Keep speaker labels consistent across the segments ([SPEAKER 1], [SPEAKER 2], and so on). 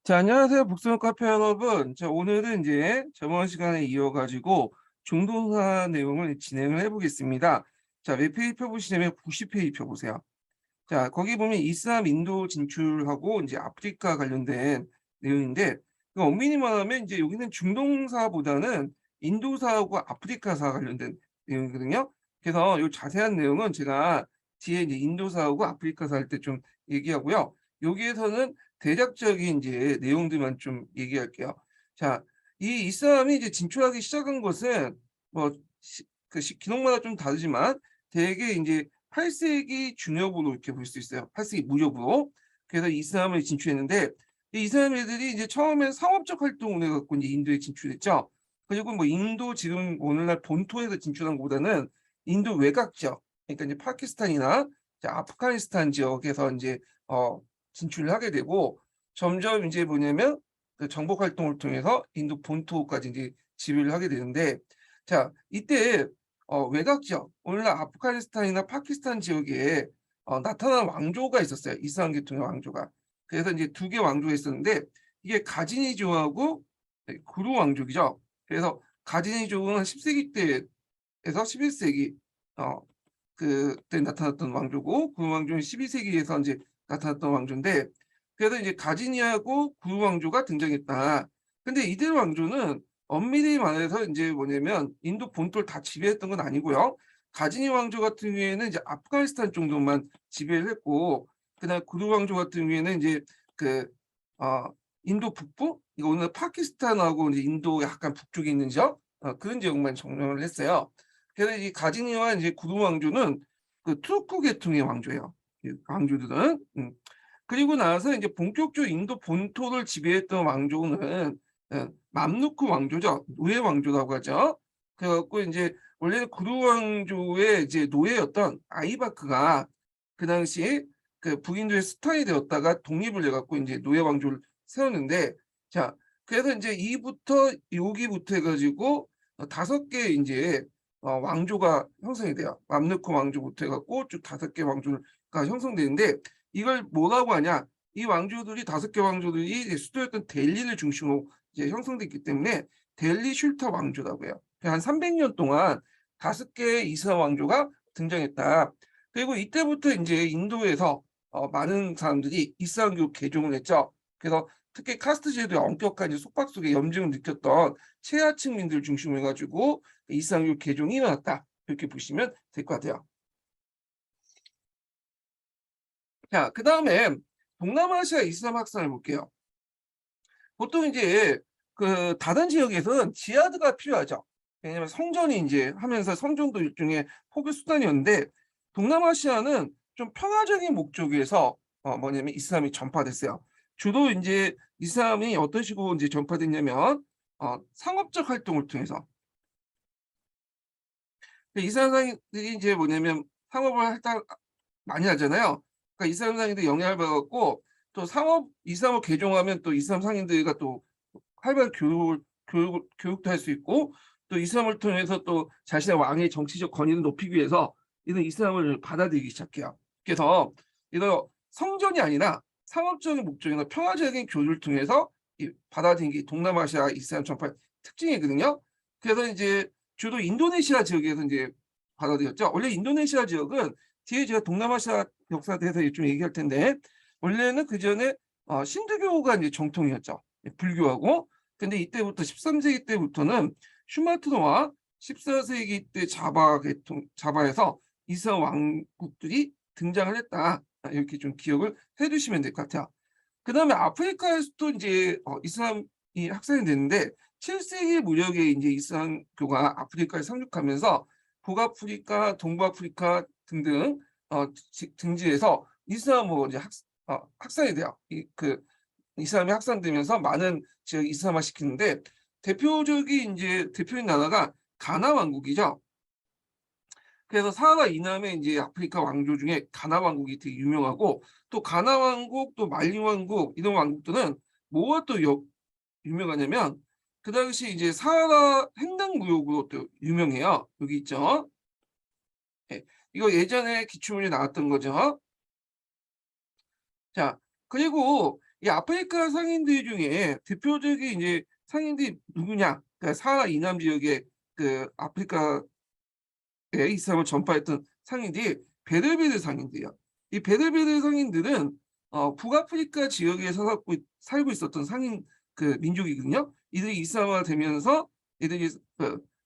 [SPEAKER 1] 자, 안녕하세요. 북스원 카페 여러분. 자, 오늘은 이제 저번 시간에 이어가지고 중동사 내용을 진행을 해보겠습니다. 자, 몇 페이지 펴보시냐면 90페이지 펴보세요. 자, 거기 보면 이슬람 인도 진출하고 이제 아프리카 관련된 내용인데, 그 엄밀히 말하면 이제 여기는 중동사보다는 인도사하고 아프리카사 관련된 내용이거든요. 그래서 이 자세한 내용은 제가 뒤에 이제 인도사하고 아프리카사 할 때 좀 얘기하고요. 여기에서는 대략적인 이제 내용들만 좀 얘기할게요. 자, 이 이슬람이 이제 진출하기 시작한 것은 뭐 기록마다 좀 다르지만 대개 이제 8세기 중엽으로 이렇게 볼 수 있어요. 8세기 무렵으로. 그래서 이슬람을 진출했는데 이 이슬람 애들이 이제 처음에 상업적 활동을 해갖고 이제 인도에 진출했죠. 그리고 뭐 인도 지금 오늘날 본토에서 진출한 것보다는 인도 외곽 지역, 그러니까 이제 파키스탄이나 이제 아프가니스탄 지역에서 이제 진출을 하게 되고 점점 이제 뭐냐면 그 정복 활동을 통해서 인도 본토까지 이제 지배를 하게 되는데 자 이때 외곽 지역, 오늘날 아프가니스탄이나 파키스탄 지역에 나타난 왕조가 있었어요. 이슬람 계통의 왕조가. 그래서 이제 두 개 왕조가 있었는데 이게 가지니족하고 구루 왕족이죠. 그래서 가지니족은 10세기 때에서 11세기 그때 나타났던 왕조고 구루 왕조는 12세기에서 이제 나타났던 왕조인데 그래서 이제 가지니하고 구루 왕조가 등장했다. 근데 이들 왕조는 엄밀히 말해서 이제 뭐냐면 인도 본토를 다 지배했던 건 아니고요. 가지니 왕조 같은 경우에는 이제 아프가니스탄 정도만 지배를 했고, 그다음 구루 왕조 같은 경우에는 이제 그 인도 북부, 이거 오늘 파키스탄하고 이제 인도 약간 북쪽에 있는 지역 그런 지역만 점령을 했어요. 그래서 이 가지니와 이제 구루 왕조는 그 투르크 계통의 왕조예요. 이 왕조들은. 그리고 나서 이제 본격적으로 인도 본토를 지배했던 왕조는 맘루크 왕조죠. 노예 왕조라고 하죠. 그래갖고 이제 원래는 구루 왕조의 이제 노예였던 아이바크가 그 당시에 그 북인도의 스탄이 되었다가 독립을 해갖고 이제 노예 왕조를 세웠는데 자 그래서 이제 이부터 여기부터 해가지고 5개 이제 왕조가 형성이 돼요. 맘루크 왕조부터 해갖고 쭉 5개 왕조가 형성되는데 이걸 뭐라고 하냐? 이 왕조들이 5개 왕조들이 수도였던 델리를 중심으로 이제 형성됐기 때문에 델리 슐타 왕조라고 해요. 한 300년 동안 5개의 이슬람 왕조가 등장했다. 그리고 이때부터 이제 인도에서 많은 사람들이 이슬람교 개종을 했죠. 그래서 특히 카스트 제도의 엄격한 이제 속박 속에 염증을 느꼈던 최하층민들 중심으로 해가지고 이슬람교 개종이 일어났다. 이렇게 보시면 될 것 같아요. 자, 그 다음에 동남아시아 이슬람 확산을 볼게요. 보통 이제 그 다른 지역에서는 지하드가 필요하죠. 왜냐면 성전이 이제 하면서 성전도 일종의 포교 수단이었는데 동남아시아는 좀 평화적인 목적에서 뭐냐면 이슬람이 전파됐어요. 주로 이제 이슬람이 어떤 식으로 이제 전파됐냐면 상업적 활동을 통해서 이슬람들이 이제 뭐냐면 상업을 많이 하잖아요. 그러니까 이슬람 상인들 영향을 받았고 또 이슬람을 개종하면 또 이슬람 상인들과 또 활발한 교육도 할 수 있고 또 이슬람을 통해서 또 자신의 왕의 정치적 권위를 높이기 위해서 이런 이슬람을 받아들이기 시작해요. 그래서 이런 성전이 아니라 상업적인 목적이나 평화적인 교류를 통해서 받아들인 게 동남아시아 이슬람 전파의 특징이거든요. 그래서 이제 주로 인도네시아 지역에서 이제 받아들였죠. 원래 인도네시아 지역은 뒤에 제가 동남아시아 역사에 대해서 좀 얘기할 텐데 원래는 그 전에 신두교가 이제 정통이었죠. 불교하고. 근데 이때부터 13세기 때부터는 슈마트라와 14세기 때 자바에서 이슬람 왕국들이 등장을 했다. 이렇게 좀 기억을 해두시면 될 것 같아요. 그 다음에 아프리카에서도 이제 이슬람이 확산이 됐는데 7세기 무렵에 이제 이슬람교가 아프리카에 상륙하면서 북아프리카, 동부아프리카 등등 등지에서 이슬람으로 이제 확산이 돼요. 이슬람이 확산되면서 많은 지역 이슬람화 시키는데 대표적인 나라가 가나 왕국이죠. 그래서 사하라 이남의 이제 아프리카 왕조 중에 가나 왕국이 되게 유명하고 또 가나 왕국, 또 말리 왕국 이런 왕국들은 뭐가 또 유명하냐면 그 당시 이제 사하라 횡단무역으로 또 유명해요. 여기 있죠. 예, 이거 예전에 기출문제 나왔던 거죠. 자, 그리고 이 아프리카 상인들 중에 대표적인 이제 상인들이 누구냐? 그러니까 사하라 이남 지역의 그 아프리카에 이슬람을 전파했던 상인들이 베르베르 상인들이에요. 이 베르베르 상인들은 북아프리카 지역에서 살고 있었던 상인 그 민족이거든요. 이들이 이슬람화 되면서 이들이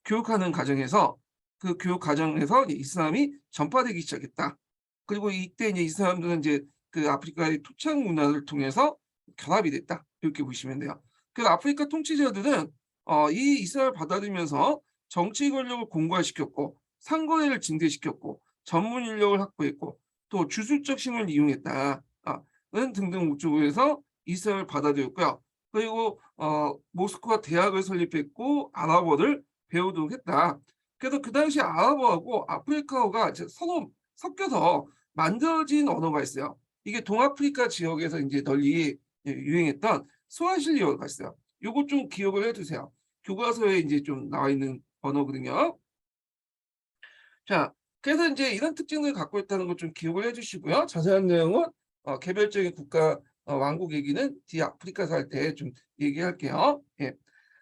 [SPEAKER 1] 교육하는 과정에서 그 교육 과정에서 이슬람이 전파되기 시작했다. 그리고 이때 이제 이 사람들은 이제 그 아프리카의 토착 문화를 통해서 결합이 됐다. 이렇게 보시면 돼요. 그 아프리카 통치자들은 이 이슬람을 받아들이면서 정치 권력을 공고화시켰고 상거래를 증대시켰고 전문 인력을 확보했고 또 주술적 힘을 이용했다. 는 등등 목적으로 해서 이슬람을 받아들였고요. 그리고 모스크바 대학을 설립했고 아랍어를 배우도록 했다. 그래서 그 당시 아랍어하고 아프리카어가 서로 섞여서 만들어진 언어가 있어요. 이게 동아프리카 지역에서 이제 널리 유행했던 스와힐리어가 있어요. 요거 좀 기억을 해두세요. 교과서에 이제 좀 나와 있는 언어거든요. 자, 그래서 이제 이런 특징을 갖고 있다는 거 좀 기억을 해주시고요. 자세한 내용은 개별적인 국가 왕국 얘기는 뒤 아프리카서 할 때 좀 얘기할게요. 예.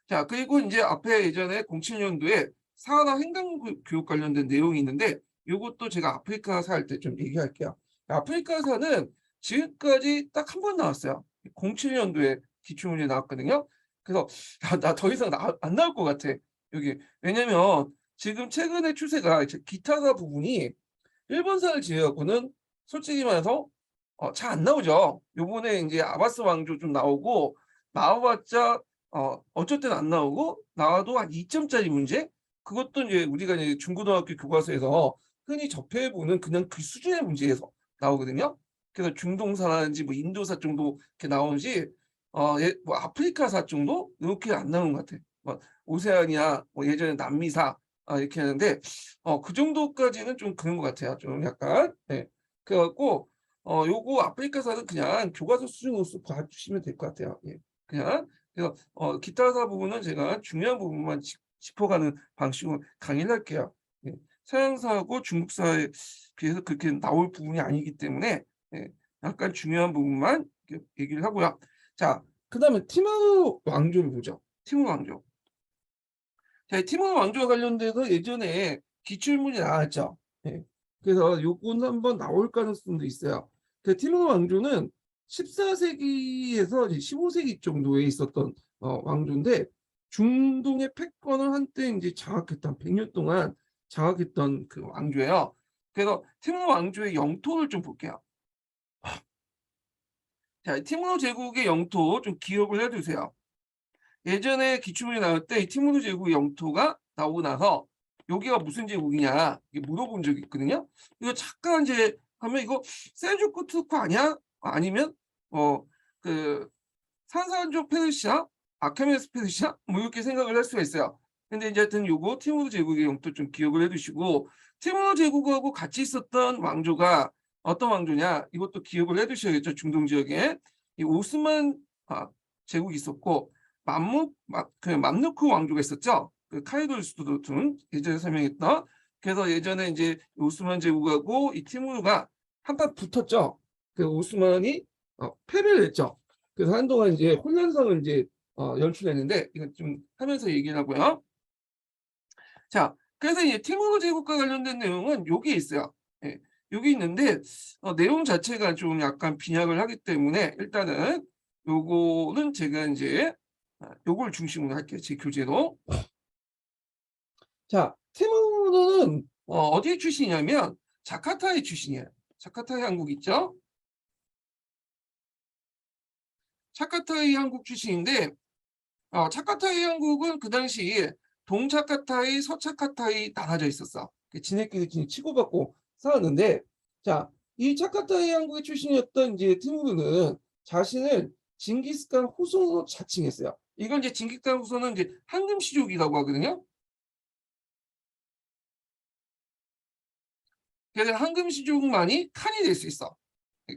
[SPEAKER 1] 자, 그리고 이제 앞에 예전에 07년도에 사하라 횡단교육 관련된 내용이 있는데 이것도 제가 아프리카사 할 때 좀 얘기할게요. 아프리카사는 지금까지 딱 한 번 나왔어요. 07년도에 기출문제 나왔거든요. 그래서 나 더 이상 안 나올 것 같아. 여기. 왜냐면 지금 최근의 추세가 기타사 부분이 일본사를 제외하고는 솔직히 말해서 잘 안 나오죠. 요번에 이제 아바스 왕조 좀 나오고 나와봤자 어쩔 땐 안 나오고 나와도 한 2점짜리 문제? 그것도 이제 우리가 이제 중고등학교 교과서에서 흔히 접해보는 그냥 그 수준의 문제에서 나오거든요. 그래서 중동사라든지 뭐 인도사 정도 이렇게 나오지 뭐 아프리카사 정도 이렇게 안 나오는 것 같아. 뭐 오세아니아, 뭐 예전에 남미사 이렇게 하는데 그 정도까지는 좀 그런 것 같아요. 좀 약간. 네. 그래갖고 요거 아프리카사는 그냥 교과서 수준으로 봐주시면 될 것 같아요. 예. 그냥 그래서 기타사 부분은 제가 중요한 부분만 짚어가는 방식으로 강의를 할게요. 예. 서양사하고 중국사에 비해서 그렇게 나올 부분이 아니기 때문에 예. 약간 중요한 부분만 얘기를 하고요. 자, 그다음에 티모르 왕조를 보죠. 티모르 왕조. 자, 티모르 왕조와 관련돼서 예전에 기출문이 나왔죠. 예. 그래서 요건 한번 나올 가능성도 있어요. 그 티모르 왕조는 14세기에서 15세기 정도에 있었던 왕조인데 중동의 패권을 한때 이제 장악했던 100년 동안 장악했던 그 왕조예요. 그래서 티모르 왕조의 영토를 좀 볼게요. 자, 티모르 제국의 영토 좀 기억을 해두세요. 예전에 기출문이 나올 때 이 티모르 제국의 영토가 나오고 나서 여기가 무슨 제국이냐 이게 물어본 적이 있거든요. 이거 잠깐 이제 하면 이거 셀주크 투르크 아니야? 아니면 그 산산족 페르시아, 아케메네스 페르시아 뭐 이렇게 생각을 할 수가 있어요. 근데 이제 하여튼 요거 티모르 제국의 영토 좀 기억을 해두시고 티모르 제국하고 같이 있었던 왕조가 어떤 왕조냐 이것도 기억을 해두셔야겠죠. 중동 지역에 이 오스만 제국이 있었고 그 맘루크 왕조가 있었죠. 그 카이돌 수도든 예전에 설명했던. 그래서 예전에 이제 오스만 제국하고 이 티모르가 한판 붙었죠. 그 오스만이 패배를 했죠. 그래서 한동안 이제 혼란상을 이제 연출했는데 이거 좀 하면서 얘기를 하고요. 자, 그래서 이제 티모르 제국과 관련된 내용은 여기 있어요. 예, 여기 있는데 내용 자체가 좀 약간 빈약을 하기 때문에 일단은 요거는 제가 이제 요걸 중심으로 할게요. 제 교재로. 자, 티모르는 어디에 출신이냐면 자카르타의 출신이에요. 자카르타의 한국 있죠? 자카르타의 한국 출신인데 자카르타의 한국은 그 당시 동자카르타의 서자카르타의 나눠져 있었어. 지네끼리 치고받고 싸웠는데 자, 이 자카르타의 한국의 출신이었던 이제 티모르는 자신을 징기스칸 후손으로 자칭했어요. 이건 이제 징기스칸 후손은 이제 황금시족이라고 하거든요. 그래서 황금시족만이 칸이 될 수 있어.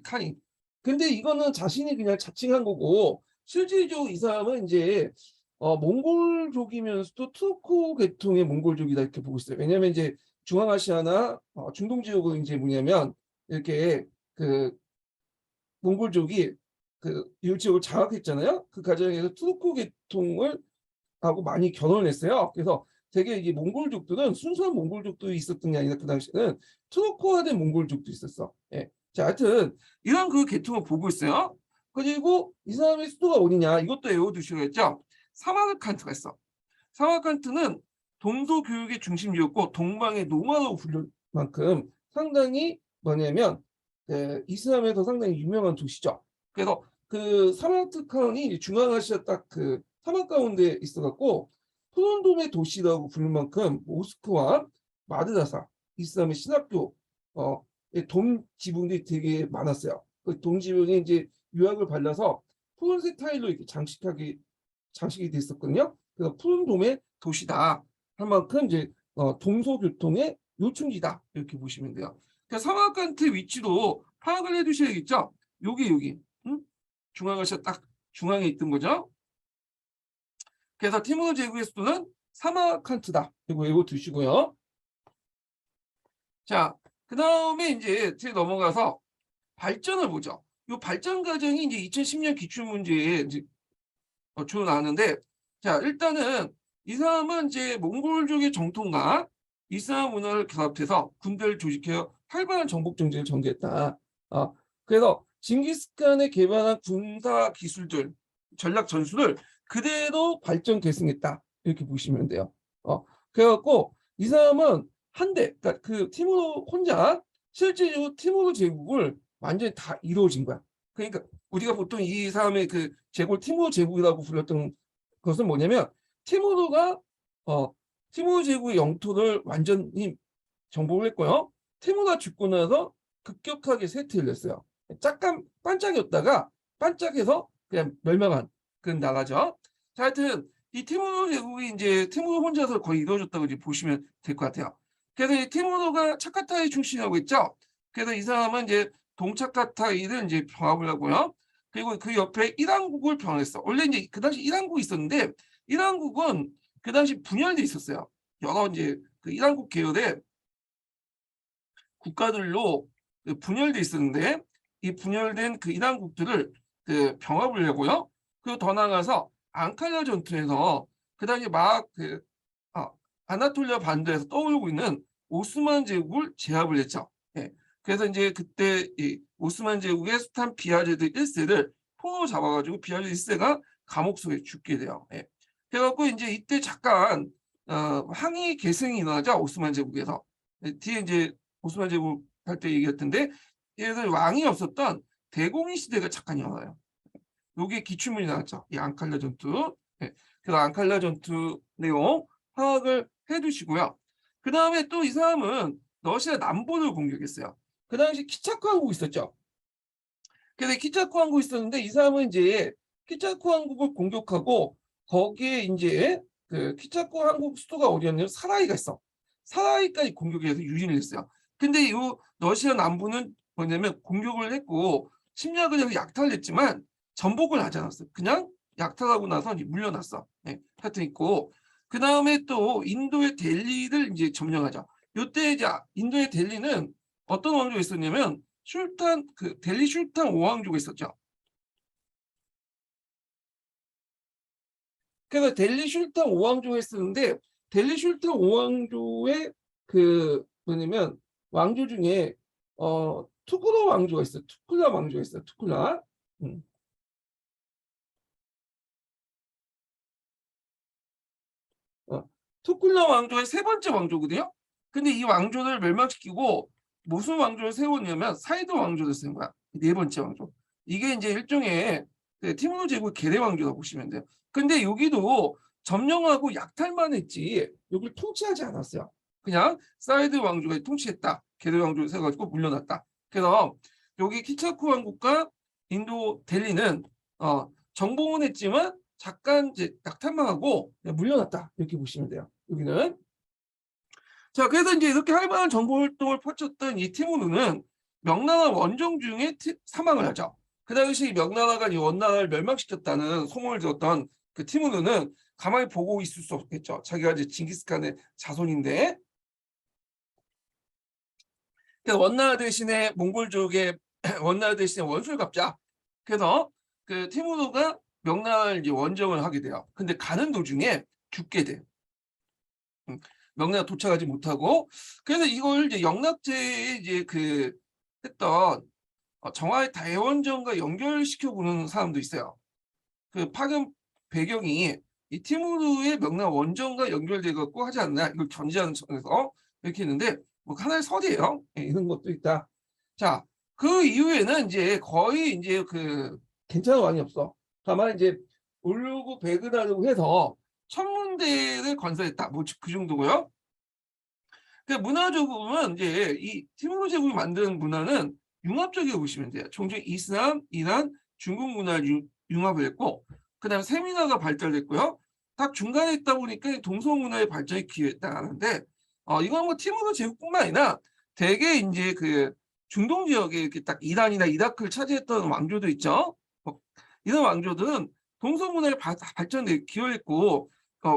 [SPEAKER 1] 칸이. 근데 이거는 자신이 그냥 자칭한 거고 실질적으로 이 사람은 이제 몽골족이면서도 투르크 계통의 몽골족이다 이렇게 보고 있어요. 왜냐하면 이제 중앙아시아나 중동 지역은 이제 뭐냐면 이렇게 그 몽골족이 그 지역을 장악했잖아요. 그 과정에서 투르크 계통을 하고 많이 결혼을 했어요. 그래서 되게 이게 몽골족들은 순수한 몽골족도 있었던 게 아니라 그 당시에는 투르크화된 몽골족도 있었어. 예. 자, 하여튼 이런 그 계통을 보고 있어요. 그리고 이 사람의 수도가 어디냐 이것도 외워두시겠죠. 사마르칸트가 있어. 사마르칸트는 동서 교육의 중심지였고 동방의 노마로 불릴 만큼 상당히 뭐냐면 이슬람에서 상당히 유명한 도시죠. 그래서 그 사마르칸이 중앙아시아 딱 그 사막 가운데 있어갖고 푸른돔의 도시라고 부를 만큼 모스크와 마드라사 이슬람의 신학교 돔 지붕들이 되게 많았어요. 그 돔 지붕에 이제 유약을 발라서 푸른색 타일로 이렇게 장식이 됐었거든요. 그래서 푸른 돔의 도시다 할 만큼 이제 동서교통의 요충지다 이렇게 보시면 돼요. 그러니까 사마르칸트 위치도 파악을 해두셔야겠죠. 여기 응? 중앙아시아 딱 중앙에 있던 거죠. 그래서 티모르 제국의 수도는 사마르칸트다. 이거 외워두시고요. 자, 그 다음에 이제 뒤에 넘어가서 발전을 보죠. 이 발전 과정이 이제 2010년 기출문제에 이제 주로 나왔는데, 자, 일단은 이 사람은 이제 몽골족의 정통과 이슬람 문화를 결합해서 군대를 조직해서 활발한 정복 정책을 전개했다. 그래서 징기스칸에 개발한 군사 기술들, 전략 전술을 그대로 발전 계승했다. 이렇게 보시면 돼요. 그래갖고 이 사람은 한대, 그러니까 그 티모르 혼자 실제로 티모르 제국을 완전히 다 이루어진 거야. 그러니까 우리가 보통 이 사람의 그 제국 티모르 제국이라고 불렸던 것은 뭐냐면 티모르가 티모르 제국의 영토를 완전히 정복을 했고요. 티모르가 죽고 나서 급격하게 쇠퇴를 했어요. 잠깐 반짝이었다가 반짝해서 그냥 멸망한 그런 나라죠. 자, 하여튼 이 티모르 제국이 이제 티모르 혼자서 거의 이루어졌다고 이제 보시면 될 것 같아요. 그래서 이 티모르가 차카타이 출신이라고 했죠. 그래서 이 사람은 이제 동차카타이를 이제 병합을 하고요. 그리고 그 옆에 이란국을 병합했어. 원래 이제 그 당시 이란국이 있었는데 이란국은 그 당시 분열돼 있었어요. 여러 이제 그 이란국 계열의 국가들로 분열돼 있었는데 이 분열된 그 이란국들을 그 병합을 하고요. 그리고 더 나아가서 앙칼라 전투에서 그 당시 막그 아나톨리아 반도에서 떠오르고 있는 오스만 제국을 제압을 했죠. 예. 그래서 이제 그때 이 오스만 제국의 수탄 비아제드 1세를 포로 잡아가지고 비아제드 1세가 감옥 속에 죽게 돼요. 예. 그래갖고 이제 이때 잠깐 항의 계승이 일어나죠. 오스만 제국에서. 뒤에 이제 오스만 제국 할 때 얘기했던데 얘들 왕이 없었던 대공인 시대가 잠깐 일어나요. 요게 기출문이 나왔죠. 이 앙칼라 전투. 예. 그래서 앙칼라 전투 내용 파악을 해두시고요. 그 다음에 또 이 사람은 러시아 남부를 공격했어요. 그 당시 키차크 왕국 있었죠. 그래서 키차크 왕국 있었는데 이 사람은 이제 키차크 왕국을 공격하고 거기에 이제 그 키차크 왕국 수도가 어디였냐면 사라이가 있어. 사라이까지 공격해서 유인을 했어요. 근데 이 러시아 남부는 뭐냐면 공격을 했고 침략을 해서 약탈을 했지만 전복을 하지 않았어요. 그냥 약탈하고 나서 물려났어. 네, 하여튼 있고 그 다음에 또 인도의 델리를 이제 점령하죠. 이때 이제 인도의 델리는 어떤 왕조가 있었냐면 슐탄 그 델리 슐탄 5왕조가 있었죠. 그래서 델리 슐탄 5왕조가 있었는데 델리 슐탄 5왕조의 그 뭐냐면 왕조 중에 투쿠라 왕조가 있어요. 투쿨라 왕조가 있어요. 투쿨라. 투쿨라 왕조의 세 번째 왕조거든요. 근데 이 왕조를 멸망시키고 무슨 왕조를 세웠냐면 사이드 왕조를 세운 거야. 네 번째 왕조. 이게 이제 일종의 그 티모르 제국 계례 왕조라고 보시면 돼요. 근데 여기도 점령하고 약탈만 했지 여기를 통치하지 않았어요. 그냥 사이드 왕조가 통치했다. 계례 왕조를 세워가지고 물려놨다. 그래서 여기 키차쿠 왕국과 인도 델리는 정복은 했지만 잠깐 이제 약탈만 하고 물려놨다 이렇게 보시면 돼요. 여기는 자 그래서 이제 이렇게 활발한 정보 활동을 펼쳤던 이 티모르는 명나라 원정 중에 사망을 하죠. 그 당시 명나라가 이 원나라를 멸망시켰다는 소문을 들었던 그 티모르는 가만히 보고 있을 수 없겠죠. 자기가 이제 징기스칸의 자손인데 그래서 원나라 대신에 몽골족의 원나라 대신에 원수를 갚자. 그래서 그 티무르가 명나라를 이제 원정을 하게 돼요. 근데 가는 도중에 죽게 돼. 명나라 도착하지 못하고 그래서 이걸 이제 영락제에 이제 그 했던 정화의 대원정과 연결시켜 보는 사람도 있어요. 그 파견 배경이 이 티무르의 명나라 원정과 연결돼 갖고 하지 않나 이걸 견지하는 점에서 이렇게 했는데 뭐 하나의 설이에요. 예, 이런 것도 있다. 자, 그 이후에는 이제 거의 이제 그 괜찮은 왕이 없어. 다만 이제 울루그 베그다르고 해서 천문대를 건설했다. 뭐 그 정도고요. 그 문화적으로는 이제 이 티무르 제국이 만든 문화는 융합적이라고 보시면 돼요. 종종 이슬람, 이란, 중국 문화를 융합을 했고, 그다음 세민화가 발달됐고요. 딱 중간에 있다 보니까 동서 문화의 발전이 기여했다는데, 이건 뭐 티무르 제국뿐만 아니라 대개 이제 그 중동 지역에 이렇게 딱 이란이나 이라크를 차지했던 왕조도 있죠. 이런 왕조들은 동서 문화의 발전에 기여했고,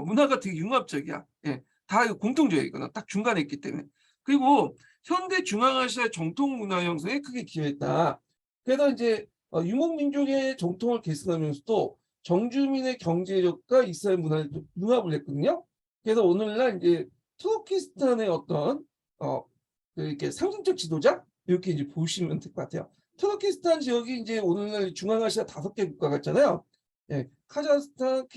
[SPEAKER 1] 문화가 되게 융합적이야. 예. 다 공통적이에요. 이거는 딱 중간에 있기 때문에. 그리고 현대 중앙아시아 정통 문화 형성에 크게 기여했다. 그래서 이제 유목민족의 정통을 계승하면서도 정주민의 경제력과 이스라엘 문화를 융합을 했거든요. 그래서 오늘날 이제 투르키스탄의 어떤 이렇게 상징적 지도자 이렇게 이제 보시면 될 것 같아요. 투르키스탄 지역이 이제 오늘날 중앙아시아 5개 국가가 있잖아요. 예, 카자흐스탄,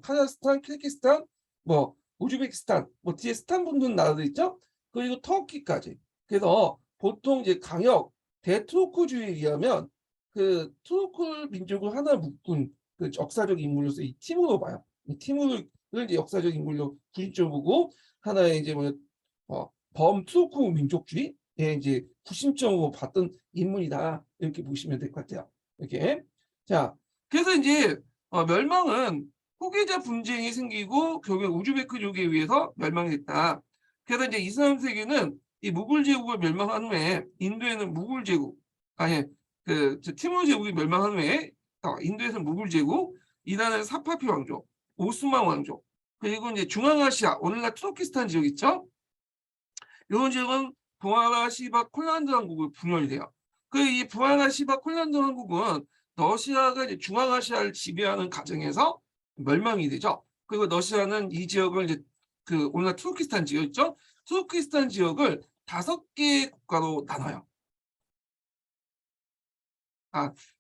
[SPEAKER 1] 카자흐스탄, 키르기스탄, 뭐 우즈베키스탄, 뭐 뒤에 스탄 붙는 나라도 있죠. 그리고 터키까지. 그래서 보통 이제 강역 대투르크주의에 의하면 그 투르크 민족을 하나 묶은 그 역사적 인물로서 이 티무르 봐요. 이 티무르를 이제 역사적 인물로 구심점 보고 하나의 이제 뭐 범투르크 민족주의에 이제 구심점으로 봤던 인물이다 이렇게 보시면 될 것 같아요. 이렇게 자 그래서 이제 멸망은 후계자 분쟁이 생기고 결국 우즈베크족에 의해서 멸망했다. 그래서 이제 이슬람 세계는 이 무굴 제국을 멸망한 후에 인도에는 무굴 제국, 아니 그 티무르 제국이 멸망한 후에 인도에서는 무굴 제국, 이란은 사파피 왕조, 오스만 왕조, 그리고 이제 중앙아시아 오늘날 투르키스탄 지역 있죠? 이런 지역은 부하라 시바 콜란드 왕국을 분열이 돼요. 그 이 부하라 시바 콜란드 왕국은 러시아가 이제 중앙아시아를 지배하는 과정에서 멸망이 되죠. 그리고 러시아는 이 지역을 이제 그 오늘날 투르키스탄 지역 있죠? 투르키스탄 지역을 5개 국가로 나눠요.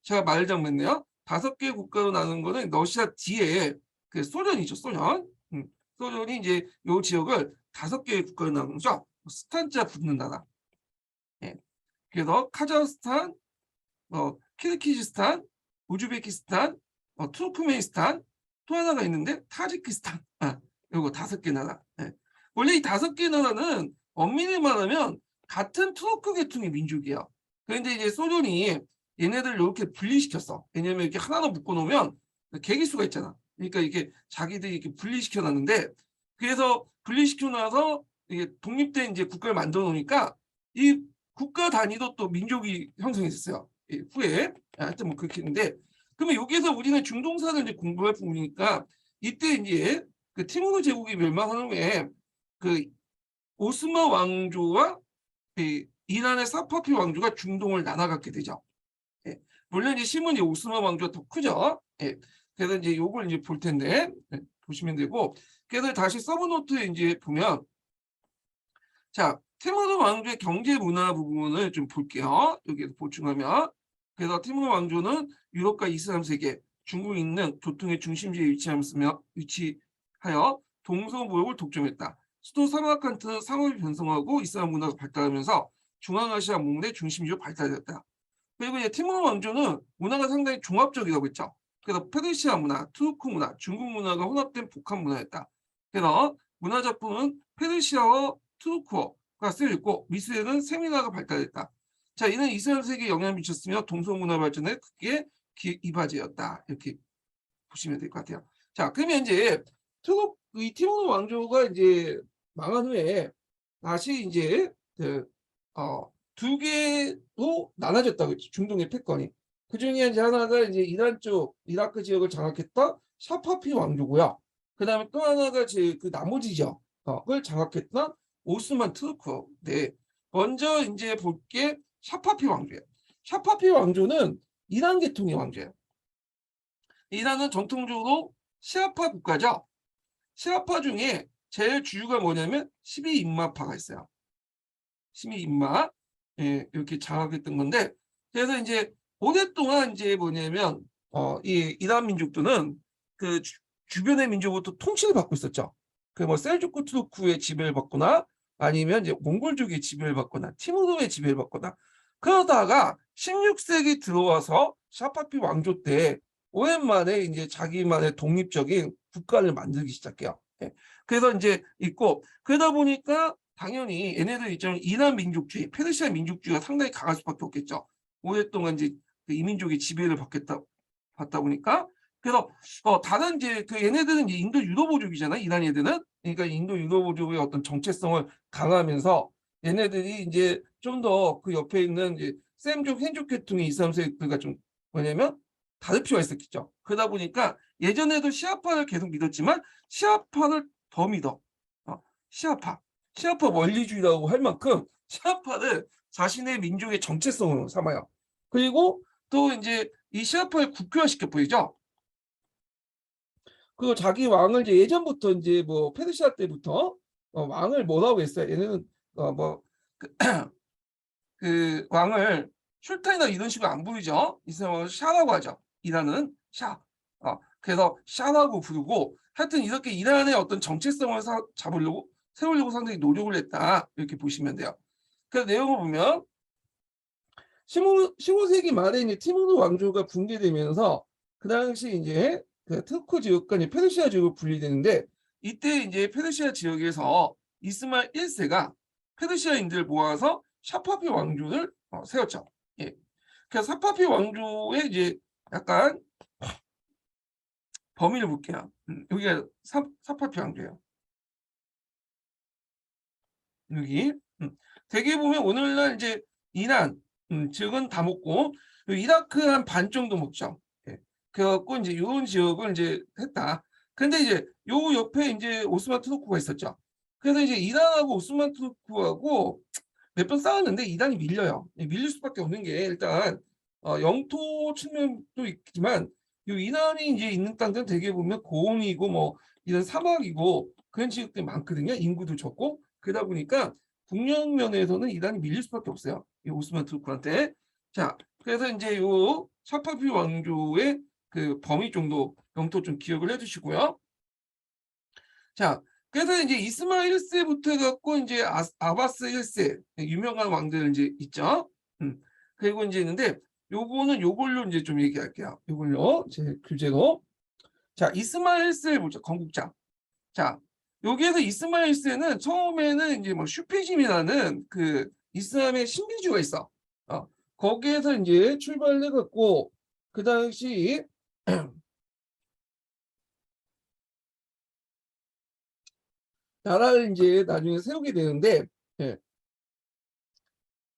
[SPEAKER 1] 제가 말을 잘못했네요. 5개 국가로 나눈 거는 러시아 뒤에 그 소련이죠, 소련. 소련이 이제 이 지역을 5개의 국가로 나누죠. 스탄자 붙는 나라. 예. 그래서 카자흐스탄, 키르기즈스탄, 우즈베키스탄, 투르크메니스탄, 또 하나가 있는데 타지키스탄. 요거 5개 나라. 예. 원래 이 5개 나라는 엄밀히 말하면 같은 투르크 계통의 민족이에요. 그런데 이제 소련이 얘네들 이렇게 분리시켰어. 왜냐면 이렇게 하나로 묶어놓으면 계기수가 있잖아. 그러니까 이게 자기들이 이렇게 분리시켜 놨는데 그래서 분리시켜 놔서 이게 독립된 이제 국가를 만들어 놓으니까 이 국가 단위도 또 민족이 형성했었어요. 후에 하여튼 뭐 그렇게 했는데 그러면 여기에서 우리는 중동사를 이제 공부할 부분이니까 이때 이제 그 티무르 제국이 멸망한 후에 그 오스만 왕조와 이란의 사파피 왕조가 중동을 나눠갖게 되죠. 예. 물론 이제 신문이 오스만 왕조가 더 크죠. 예. 그래서 이제 요걸 이제 볼 텐데 보시면 되고 그래서 다시 서브노트에 이제 보면 자 티무르 왕조의 경제 문화 부분을 좀 볼게요. 여기에서 보충하면 그래서 티무르 왕조는 유럽과 이슬람 세계, 중국에 있는 교통의 중심지에 위치하여 동서무역을 독점했다. 수도 사마르칸트는 상업이 변성하고 이슬람 문화가 발달하면서 중앙아시아 문화의 중심지로 발달되었다. 그리고 이제 티무르 왕조는 문화가 상당히 종합적이라고 했죠. 그래서 페르시아 문화, 투르크 문화, 중국 문화가 혼합된 복합 문화였다. 그래서 문화 작품은 페르시아어, 투르크어가 쓰여 있고 미술에는 세미나가 발달했다. 자, 이는 이슬람 세계에 영향을 미쳤으며 동서 문화 발전에 크게 이바지였다. 이렇게 보시면 될 것 같아요. 자, 그러면 이제 이 티무르 왕조가 이제 망한 후에 다시 이제 두 개로 나눠졌다고 했죠. 중동의 패권이. 그 중에 이제 하나가 이제 이란 쪽 이라크 지역을 장악했던 사파피 왕조고요. 그 다음에 또 하나가 그 나머지 지역을 장악했던 오스만 투르크. 네. 먼저 이제 볼게 샤파피 왕조예요. 샤파피 왕조는 이란 계통의 왕조예요. 이란은 정통적으로 시아파 국가죠. 시아파 중에 제일 주류가 뭐냐면 12임마파가 있어요. 12임마. 예, 이렇게 장악했던 건데, 그래서 이제 오랫동안 이제 뭐냐면 이 이란 민족들은 그 주변의 민족으로부터 통치를 받고 있었죠. 그 뭐 셀주크 투르크의 지배를 받거나 아니면 이제 몽골족의 지배를 받거나 티무르의 지배를 받거나 그러다가 16세기 들어와서 샤파피 왕조 때 오랜만에 이제 자기만의 독립적인 국가를 만들기 시작해요. 예. 그래서 이제 있고 그러다 보니까 당연히 얘네들 입장은 이란 민족주의, 페르시아 민족주의가 상당히 강할 수밖에 없겠죠. 오랫동안 이제 그 이민족의 지배를 받다 보니까 그래서 다른 이제 그 얘네들은 이제 인도 유도부족이잖아요. 이란 애들은 그러니까 인도 유도부족의 어떤 정체성을 강하면서 얘네들이 이제 좀 더 그 옆에 있는 이제 셈족, 헨족 계통의 이슬람 세력들과 좀 뭐냐면 다를 필요가 있었겠죠. 그러다 보니까 예전에도 시아파를 계속 믿었지만 시아파를 더 믿어. 시아파. 시아파 원리주의라고 할 만큼 시아파를 자신의 민족의 정체성으로 삼아요. 그리고 또 이제 이 시아파를 국교화시켜 보이죠. 그리고 자기 왕을 이제 예전부터 이제 뭐 페르시아 때부터 왕을 뭐라고 했어요. 얘는 뭐 그 왕을 슐탄이나 이런 식으로 안 부르죠. 이슬람은 샤라고 하죠. 이란은 샤. 그래서 샤라고 부르고 하여튼 이렇게 이란의 어떤 정체성을 잡으려고 세우려고 상당히 노력을 했다. 이렇게 보시면 돼요. 그 내용을 보면 15세기 말에 이제 티무르 왕조가 붕괴되면서 그 당시 이제 그 트르크 지역과 이제 페르시아 지역으로 분리되는데 이때 이제 페르시아 지역에서 이스마일 1세가 페르시아인들을 모아서 샤파피 왕조를 세웠죠. 예. 그래서 샤파피 왕조의 이제 약간 범위를 볼게요. 여기가 샤파피 왕조예요. 여기. 대개 보면 오늘날 이제 이란 지역은 다 먹고 이라크 한 반 정도 먹죠. 예. 그래갖고 이제 이런 지역을 이제 했다. 근데 이제 요 옆에 이제 오스만 투르크가 있었죠. 그래서 이제 이란하고 오스만 투르크하고 몇 번 싸웠는데 이란이 밀려요. 밀릴 수밖에 없는 게 일단 영토 측면도 있지만 요 이란이 이제 있는 땅들은 대개 보면 고원이고 뭐 이런 사막이고 그런 지역들이 많거든요. 인구도 적고 그러다 보니까 국력 면에서는 이란이 밀릴 수밖에 없어요. 이 오스만 투르크한테. 자, 그래서 이제 요 사파비 왕조의 그 범위 정도 영토 좀 기억을 해주시고요. 자, 그래서 이제 이스마일 1세부터 해갖고 이제 아바스 1세 유명한 왕들 이제 있죠. 그리고 이제 있는데 요거는 요걸로 이제 좀 얘기할게요. 요걸로 제 규제로. 자, 이스마일 1세 보죠. 건국자. 자, 여기에서 이스마일 1세는 처음에는 이제 뭐 슈피즘이라는 그 이슬람의 신비주의가 있어. 거기에서 이제 출발해갖고 그 당시 나라를 이제 나중에 세우게 되는데 예.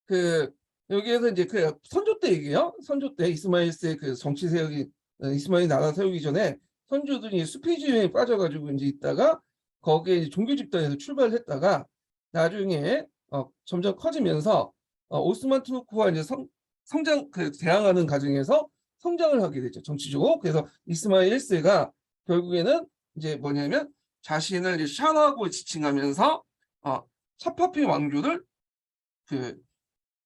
[SPEAKER 1] 그 여기에서 이제 그 선조 때 얘기해요. 선조 때 이스마일스의 그 정치 세력이 이스마일 나라 세우기 전에 선조들이 수피즘에 빠져가지고 이제 있다가 거기에 이제 종교 집단에서 출발했다가 나중에 점점 커지면서 오스만 투르크와 이제 성장 그 대항하는 과정에서 성장을 하게 되죠 정치적으로. 그래서 이스마일 1세가 결국에는 이제 뭐냐면 자신을 이제 샤라고 지칭하면서 사파피 왕조를 그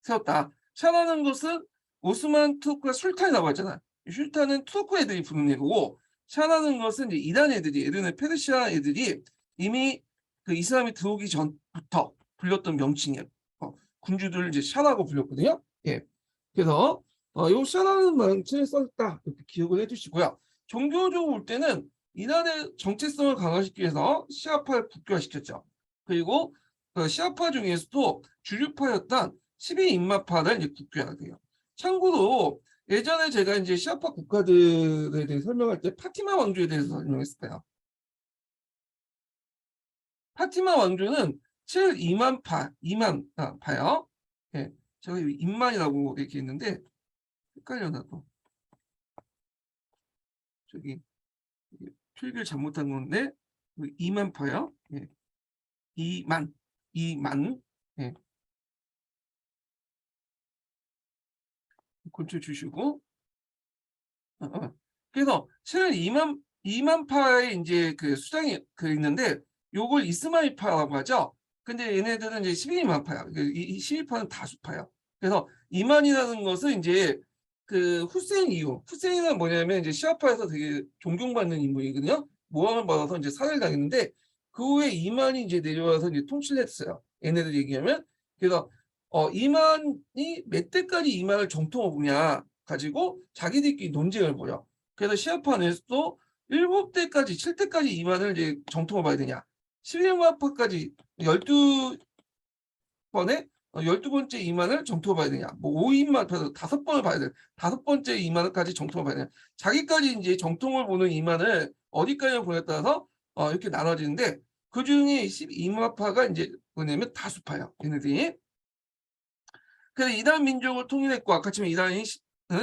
[SPEAKER 1] 세웠다. 샤라는 것은 오스만 투르크가 술탄이라고 하잖아. 술탄은 투르크 애들이 부르는 거고 샤라는 것은 이제 이란 애들이 예전에 페르시아 애들이 이미 그 이슬람이 들어오기 전부터 불렸던 명칭이에요. 군주들 이제 샤라고 불렸거든요. 예. 그래서 요 샤라는 명칭을 썼다 이렇게 기억을 해주시고요. 종교적으로 볼 때는 이란의 정체성을 강화시키기 위해서 시아파를 국교화시켰죠. 그리고 그 시아파 중에서도 주류파였던 12임마파를 이제 국교화돼요. 참고로 예전에 제가 이제 시아파 국가들에 대해 설명할 때 파티마 왕조에 대해서 설명했어요. 파티마 왕조는 7임만파, 2만 파요. 예, 제가 임만이라고 이렇게 있는데 헷갈려나 또. 저기 필기를 잘못한 건데 2만파요. 예, 2만, 2만. 예, 고쳐 주시고. 그래서 실은 2만 파의 이제 그 수장이 있는데 요걸 이스마일파라고 하죠. 근데 얘네들은 이제 12만 파야. 이 12파는 다수파야. 그래서 2만이라는 것은 이제 그 후세인 이후, 후세인은 뭐냐면 이제 시아파에서 되게 존경받는 인물이거든요. 모함을 받아서 이제 살해를 당했는데 그 후에 2만이 이제 내려와서 이제 통치를 했어요. 얘네들 얘기하면. 그래서 2만이 몇 대까지 2만을 정통하느냐 가지고 자기들끼리 논쟁을 벌여. 그래서 시아파 내에서도 7대까지 7대까지 2만을 이제 정통을 봐야 되냐. 11만 파까지 12번에 12번째 2만을 정통을 봐야 되냐. 뭐 5인만 파도 5번을 봐야 돼. 5번째 2만까지 정통을 봐야 되냐. 자기까지 이제 정통을 보는 2만을 어디까지 보냐에 따라서 이렇게 나눠지는데 그중에 12만 파가 이제 뭐냐면 다수파예요. 얘네들이. 그래서 이단 민족을 통일했고 아까 지금 이단이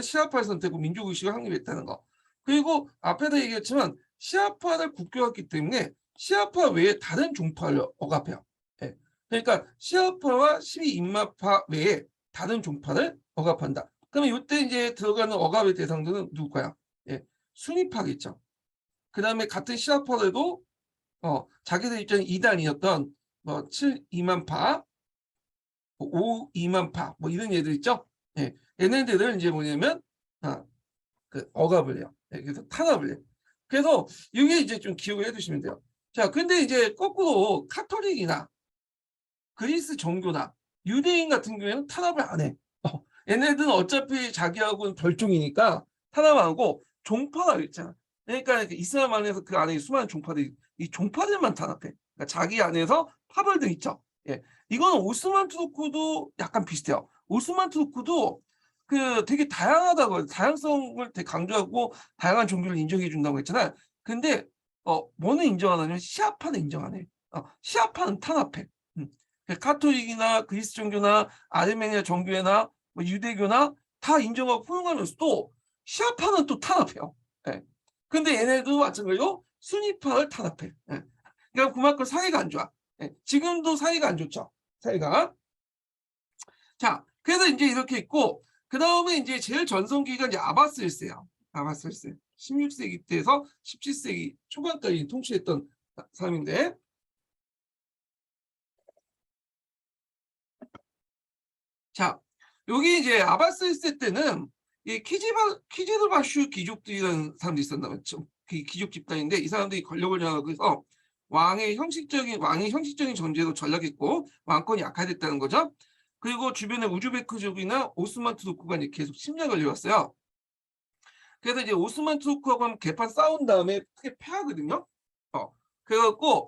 [SPEAKER 1] 시아파를 선택하고 민족의식을 확립했다는 거. 그리고 앞에도 얘기했지만 시아파를 국교했기 때문에 시아파 외에 다른 종파를 억압해요. 예. 그러니까 시아파와 12인마파 외에 다른 종파를 억압한다. 그러면 이때 이제 들어가는 억압의 대상들은 누굴까요? 예. 순위파겠죠. 그 다음에 같은 시아파들도 자기들 입장에 이단이었던 뭐 7이만파 5이만파 뭐 이런 얘들 있죠. 예. 얘네들은 이제 뭐냐면 그 억압을 해요. 예. 그래서 탄압을 해요. 그래서 이게 이제 좀 기억을 해두시면 돼요. 자, 근데 이제 거꾸로 카톨릭이나 그리스 종교나 유대인 같은 경우에는 탄압을 안 해. 얘네들은 어차피 자기하고는 별종이니까 탄압 안 하고 종파가 있잖아. 그러니까 이슬람 안에서 그 안에 수많은 종파들이 이 종파들만 탄압해. 그러니까 자기 안에서 파벌들 있죠. 예. 이건 오스만 투르크도 약간 비슷해요. 오스만 투르크도 그 되게 다양하다고 다양성을 되게 강조하고 다양한 종교를 인정해 준다고 했잖아요. 근데 뭐는 인정 안 하냐면 시아파는 인정 안 해. 시아파는 탄압해. 카톨릭이나 그리스 종교나 아르메니아 종교나 뭐 유대교나 다 인정하고 포용하면서도 시아파는 또 탄압해요. 예. 근데 얘네도 마찬가지로 순위파를 탄압해. 예. 그러니까 그만큼 사이가 안 좋아. 예. 지금도 사이가 안 좋죠. 사이가. 자, 그래서 이제 이렇게 있고 그 다음에 이제 제일 전성기가 이제 아바스 1세예요. 아바스 1세. 16세기 때에서 17세기 초반까지 통치했던 사람인데 자, 여기 이제 아바스 1세 때는 이 키지르바슈 귀족들이라는 사람들이 있었나 봤죠. 귀족 집단인데 이 사람들이 권력을 장악하고 해서 왕의 형식적인 정제로 전락했고 왕권이 약화됐다는 거죠. 그리고 주변에 우즈베크족이나 오스만 투르크가 이제 계속 침략을 해왔어요. 그래서 이제 오스만 투르크하고 개판 싸운 다음에 크게 패하거든요. 그래갖고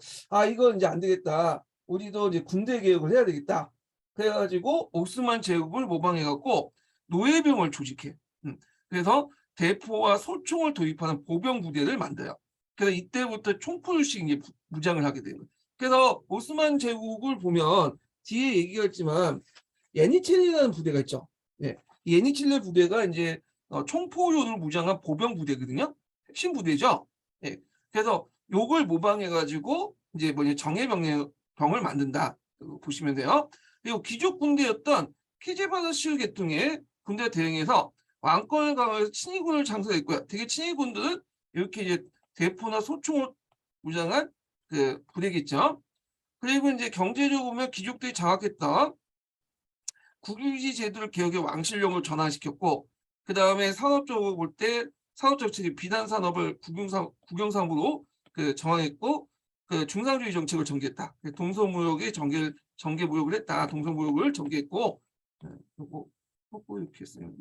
[SPEAKER 1] 이거 이제 안 되겠다. 우리도 이제 군대 개혁을 해야 되겠다. 그래가지고 오스만 제국을 모방해갖고 노예병을 조직해. 그래서 대포와 소총을 도입하는 보병 부대를 만들어요. 그래서 이때부터 총포유식 이제 무장을 하게 돼요. 그래서 오스만 제국을 보면 뒤에 얘기했지만 예니칠레라는 부대가 있죠. 예, 예니칠레 부대가 이제 총포용을 무장한 보병 부대거든요. 핵심 부대죠. 예, 그래서 요걸 모방해가지고 이제 뭐냐 정예병을 만든다. 보시면 돼요. 그리고 귀족 군대였던 키제바르슈 계통의 군대 대응해서 왕권을 강화해서 친위군을 창설했고요. 되게 친위군들은 이렇게 이제 대포나 소총을 무장한 그 부대겠죠. 그리고 이제 경제적으로 보면 귀족들이 장악했던 국유지 제도를 개혁해 왕실령을 전환시켰고 그 다음에 산업적으로 볼 때 산업적 측이 비단 산업을 국영산업으로 그 정황했고 그 중상주의 정책을 전개했다. 동서무역의 전개무역을 했다. 동서무역을 전개했고 요거 이렇게 했어요.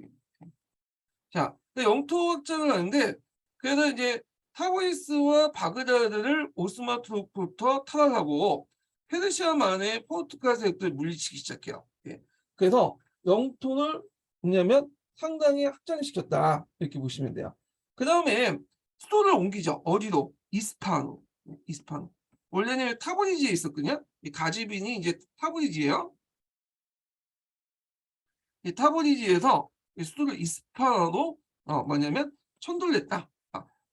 [SPEAKER 1] 자, 영토 확장을 하는데 그래서 이제 타고이스와 바그다드를 오스만 투르크부터 탈환하고 페르시아만의 포르투갈 세력들 물리치기 시작해요. 예. 그래서 영토를 뭐냐면 상당히 확장시켰다 이렇게 보시면 돼요. 그 다음에 수도를 옮기죠. 어디로? 이스파한으로. 이스파한. 원래는 타브리지에 있었거든요. 이 가지빈이 이제 타브리지예요. 이 타브리지에서 수도를 이스파한으로 뭐냐면 천도를 냈다.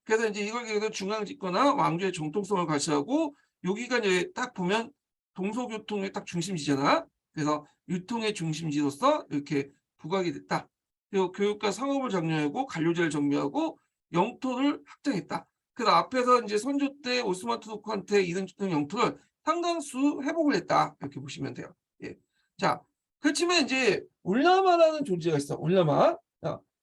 [SPEAKER 1] 그래서 이제 이걸 계속 중앙 집권화 왕조의 정통성을 과시하고 여기가 이제 딱 보면 동서교통의 딱 중심지잖아. 그래서 유통의 중심지로서 이렇게 부각이 됐다. 그리고 교육과 상업을 장려하고 관료제를 정비하고 영토를 확장했다. 그래서 앞에서 이제 선조 때 오스만 투르크한테 이런 영토를 상당수 회복을 했다. 이렇게 보시면 돼요. 예. 자, 그렇지만 이제 울라마라는 존재가 있어. 울라마.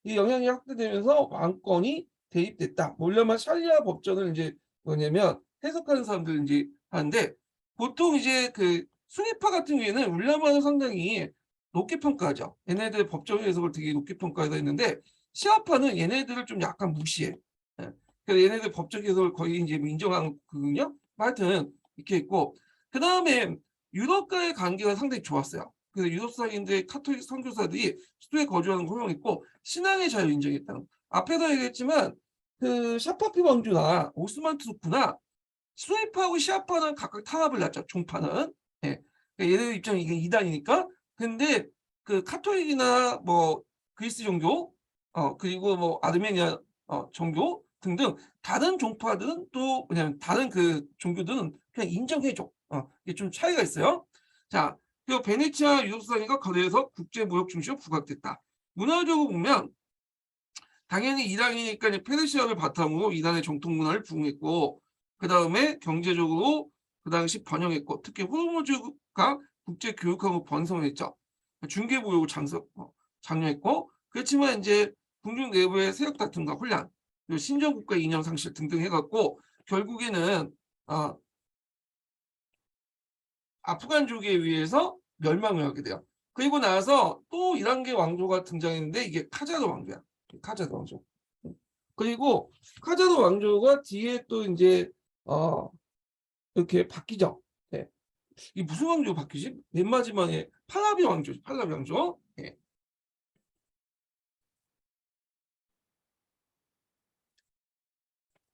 [SPEAKER 1] 이 영향이 확대되면서 왕권이 대입됐다. 울라마 샬리아 법전을 이제 뭐냐면 해석하는 사람들 이제 하는데 보통 이제 그 수니파 같은 경우에는 울라마를 상당히 높게 평가하죠. 얘네들 법정 해석을 되게 높게 평가해서 있는데 시아파는 얘네들을 좀 약간 무시해. 예. 그래서 얘네들 법적 해석을 거의 이제 인정한 거거든요. 하여튼 이렇게 있고 그 다음에 유럽과의 관계가 상당히 좋았어요. 그래서 유럽 사회인들의 카톨릭 선교사들이 수도에 거주하는 걸 허용했고 신앙의 자유를 인정했다는 거. 앞에서 얘기했지만 그 샤파피 왕조나 오스만 투르크나 수니파하고 시아파는 각각 탄압을 났죠. 종파는. 예. 그러니까 얘네들 입장이 이게 이단이니까. 근데 그 카톨릭이나 뭐 그리스 종교 그리고 뭐 아르메니아 종교 등등 다른 종파들은 또 왜냐면 다른 그 종교들은 그냥 인정해줘. 이게 좀 차이가 있어요. 자, 그리고 베네치아 유럽사회가 거래에서 국제무역 중심으로 부각됐다. 문화적으로 보면 당연히 이란이니까 페르시아를 바탕으로 이란의 정통 문화를 부흥했고 그 다음에 경제적으로 그 당시 번영했고 특히 호르무즈가 국제 교육하고 번성을 했죠. 중개무역을 장려했고 그렇지만 이제 궁중 내부의 세력 다툼과 혼란, 그리고 신정국가 이념 상실 등등 해갖고 결국에는 아프간족에 의해서 멸망을 하게 돼요. 그리고 나서 또 11개 왕조가 등장했는데 이게 카자르 왕조야. 카자르 왕조. 그리고 카자르 왕조가 뒤에 또 이제 이렇게 바뀌죠. 네. 이 무슨 왕조 바뀌지? 맨 마지막에 팔라비 왕조, 팔라비 왕조. 네.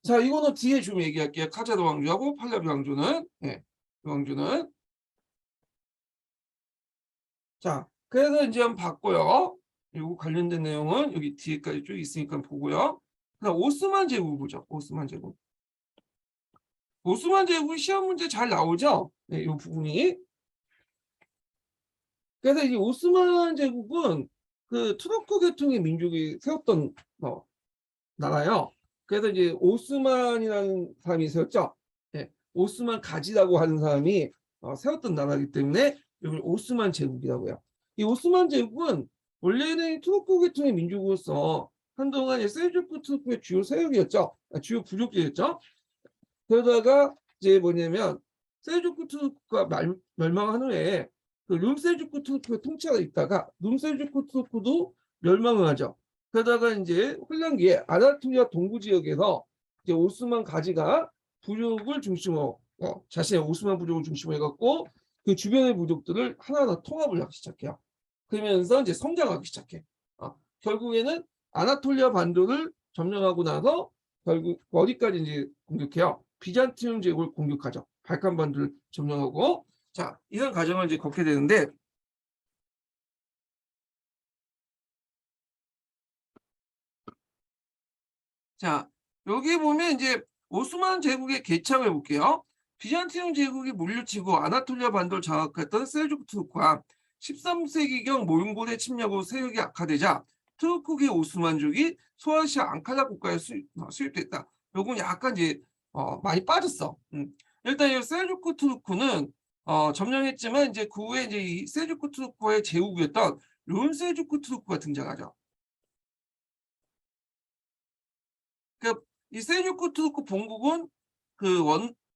[SPEAKER 1] 자, 이거는 뒤에 좀 얘기할게요. 카자르 왕조하고 팔라비 왕조는. 네. 이 왕조는. 자, 그래서 이제 한번 봤고요. 이거 관련된 내용은 여기 뒤에까지 쭉 있으니까 보고요. 그다음 오스만 제국 보죠. 오스만 제국. 오스만 제국 시험 문제 잘 나오죠? 네, 이 부분이. 그래서 이 오스만 제국은 그 투르크 계통의 민족이 세웠던 나라요. 그래서 이제 오스만이라는 사람이 세웠죠. 네, 오스만 가지라고 하는 사람이 세웠던 나라이기 때문에 이걸 오스만 제국이라고요. 이 오스만 제국은 원래는 투르크 계통의 민족으로서 한동안 셀주크 투르크의 주요 세력이었죠. 주요 부족지였죠. 그러다가 이제 뭐냐면 셀주크 투르크가 멸망한 후에 그 룸셀주크 투르크의 통치가 있다가 룸셀주크 투르크도 멸망을 하죠. 그러다가 이제 혼란기에 아나토리아 동부 지역에서 이제 오스만 가지가 부족을 중심으로 자신의 오스만 부족을 중심으로 해갖고 그 주변의 부족들을 하나하나 통합을 하기 시작해요. 그러면서 이제 성장하기 시작해. 결국에는 아나톨리아 반도를 점령하고 나서 결국 어디까지 이제 공격해요? 비잔티움 제국을 공격하죠. 발칸반도를 점령하고 자 이런 과정을 이제 걷게 되는데 자 여기 보면 이제 오스만 제국의 개창을 볼게요. 비잔티움 제국이 물리치고 아나톨리아 반도를 장악했던 셀주크 투르크와 13세기경 몽골의 침략으로 세력이 악화되자 투르크계 오스만족이 소아시아 앙칼라 국가에 수입됐다. 요건 약간 이제 많이 빠졌어. 일단 이 셀주크 투르크는 점령했지만 이제 그 후에 이제 이 셀주크 투르크의 제후국이었던 룬 셀주크 투르크가 등장하죠. 그러니까 이 셀주크 투르크 본국은 그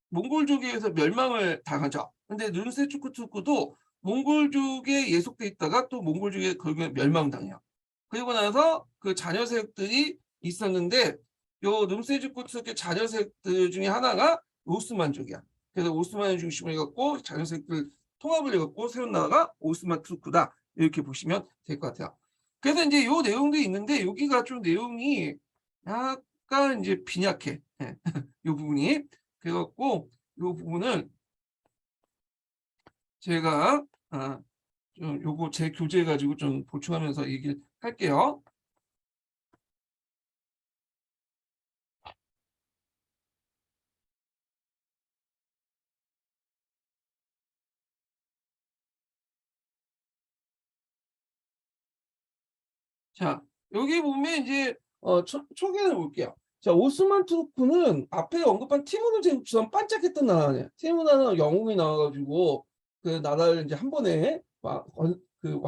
[SPEAKER 1] 몽골족에 의해서 멸망을 당하죠. 근데 룬 셀주크 투르크도 몽골족에 예속돼 있다가 또 몽골족에 결국에 멸망당해요. 그리고 나서 그 자녀 세력들이 있었는데 요 룸세주크 투르크의 자녀 세력들 중에 하나가 오스만족이야. 그래서 오스만을 중심으로 해갖고 자녀 세력들 통합을 해갖고 세운 나라가 오스만 투르크다. 이렇게 보시면 될 것 같아요. 그래서 이제 요 내용도 있는데 여기가 좀 내용이 약간 이제 빈약해. 예. 요 부분이. 그래갖고 요 부분을 제가 좀 요거 제 교재 가지고 좀 보충하면서 얘기를 할게요. 자, 여기 보면 이제 초기를 볼게요. 자, 오스만 투르크는 앞에 언급한 티무르 제국처럼 반짝했던 나라네요. 티무르는 영웅이 나와가지고 그 나라를 이제 한 번에 그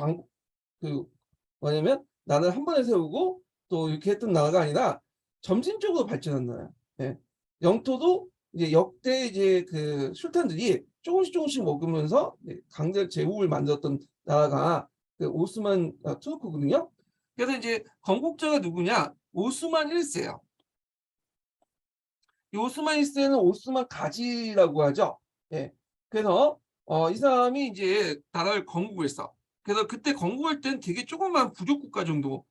[SPEAKER 1] 뭐냐면 나라를 한 번에 세우고 또 이렇게 했던 나라가 아니라 점진적으로 발전한 나라예요. 예. 영토도 이제 역대 이제 그 술탄들이 조금씩 먹으면서 강제 제국을 만들었던 나라가 그 오스만 투르크거든요. 그래서 이제 건국자가 누구냐? 오스만 1세예요. 이 오스만 1세는 오스만 가지라고 하죠. 예. 그래서 이 사람이 이제 나라를 건국을 했어. 그래서 그때 건국할 때는 되게 조그만 부족 국가 정도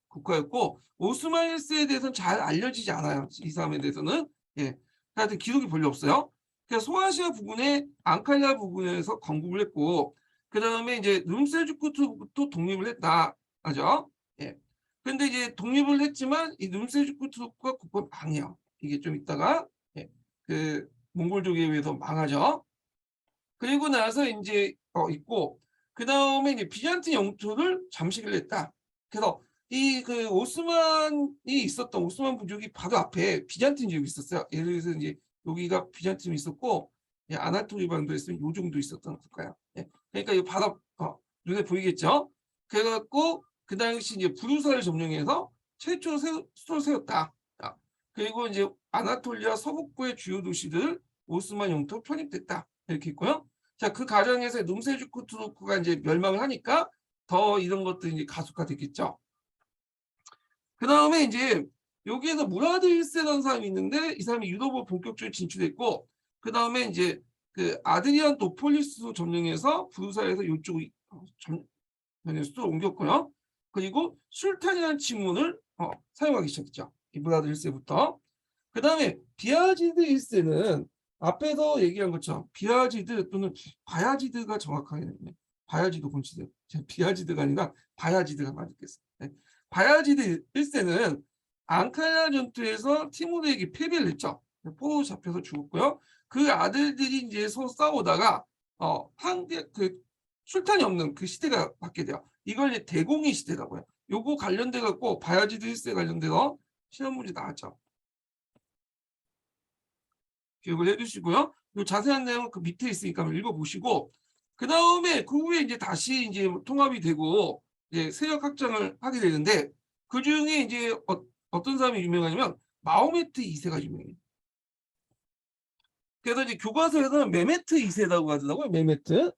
[SPEAKER 1] 국가였고 오스만 1세에 대해서는 잘 알려지지 않아요. 이 사람에 대해서는. 예. 하여튼 기록이 별로 없어요. 그래서 소아시아 부근에 앙칼리아 부근에서 건국을 했고 그다음에 이제 룸셀주크투르크도 독립을 했다. 하죠. 예. 근데 이제 독립을 했지만 이 룸셀주크투르크가 국가 망해요. 이게 좀 있다가 그 몽골족에 의해서 망하죠. 그리고 나서 이제 있고 그 다음에 이제 비잔틴 영토를 잠식을 했다. 그래서 이 그 오스만이 있었던 오스만 부족이 바로 앞에 비잔틴 제국이 있었어요. 예를 들어서 이제 여기가 비잔틴이 있었고 아나토리 반도에 있으면 요 정도 있었던 국가예요. 그러니까 이 바로 눈에 보이겠죠. 그래갖고 그 당시 이제 부르사를 점령해서 최초로 수도를 세웠다. 그리고 이제 아나톨리아 서북부의 주요 도시들 오스만 영토 편입됐다. 이렇게 있고요. 자, 그 과정에서 눔셀주크 투르크가 이제 멸망을 하니까 더 이런 것들이 이제 가속화됐겠죠. 그 다음에 이제 여기에서 무라드 1세라는 사람이 있는데 이 사람이 유럽으로 본격적으로 진출했고 그 다음에 이제 그 아드리안 노폴리스로 점령해서 부르사에서 이쪽 수도로 옮겼고요. 그리고 술탄이라는 칭호를 사용하기 시작했죠. 이 무라드 1세부터. 그 다음에 비아지드 1세는 앞에서 얘기한 것처럼 비아지드 또는 바야지드가 정확하게 바야지드 곤치드 비아지드가 아니라 바야지드가 맞겠어요. 바야지드 1세는 앙칼라 전투에서 티무르에게 패배를 했죠. 포로 잡혀서 죽었고요. 그 아들들이 이제 서로 싸우다가 그 술탄이 없는 그 시대가 받게 돼요. 이걸 이제 대공의 시대라고 해요. 요거 관련돼 갖고 바야지드 1세 관련돼서 시험 문제 나왔죠. 기억을 해두시고요. 요 자세한 내용은 그 밑에 있으니까 한번 읽어보시고 그 다음에 그 후에 이제 다시 이제 통합이 되고 이제 세력 확장을 하게 되는데 그 중에 이제 어떤 사람이 유명하냐면 마호메트 2세가 유명해요. 그래서 이제 교과서에서는 메메트 2세라고 하더라고요. 메메트.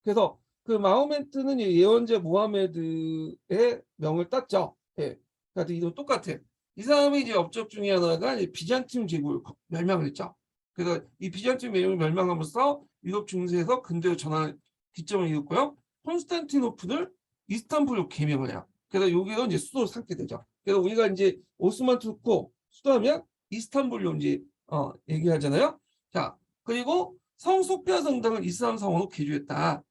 [SPEAKER 1] 그래서 그 마호메트는 예언자 무하메드의 명을 땄죠. 예. 그러니까 이도 똑같아. 이 사람이 이제 업적 중에 하나가 이제 비잔틴 제국을 멸망을 했죠. 그래서 이 비잔틴 제국을 멸망하면서 유럽 중세에서 근대로 전환 기점을 이뤘고요. 콘스탄티노플을 이스탄불로 개명을 해요. 그래서 여기가 이제 수도를 삼게 되죠. 그래서 우리가 이제 오스만 투르크 수도하면 이스탄불로 이제 얘기하잖아요. 자, 그리고 성소피아 성당을 이슬람 성으로 개조했다.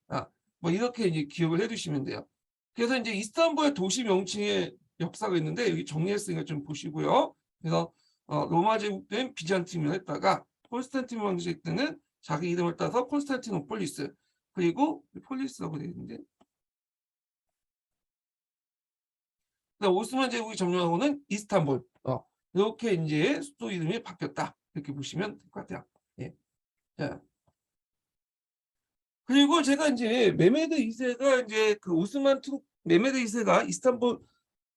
[SPEAKER 1] 뭐 이렇게 이제 기억을 해두시면 돼요. 그래서 이제 이스탄불의 도시 명칭의 역사가 있는데 여기 정리했으니까 좀 보시고요. 그래서 로마 제국 때는 비잔틴을 했다가 콘스탄틴 왕제 때는 자기 이름을 따서 콘스탄티노폴리스 그리고 폴리스라고 되어 있는데 오스만 제국이 점령하고는 이스탄불 이렇게 이제 수도 이름이 바뀌었다 이렇게 보시면 될 것 같아요. 예. 자. 그리고 제가 이제 메메드 2세가 이제 그 오스만 메메드 2세가 이스탄불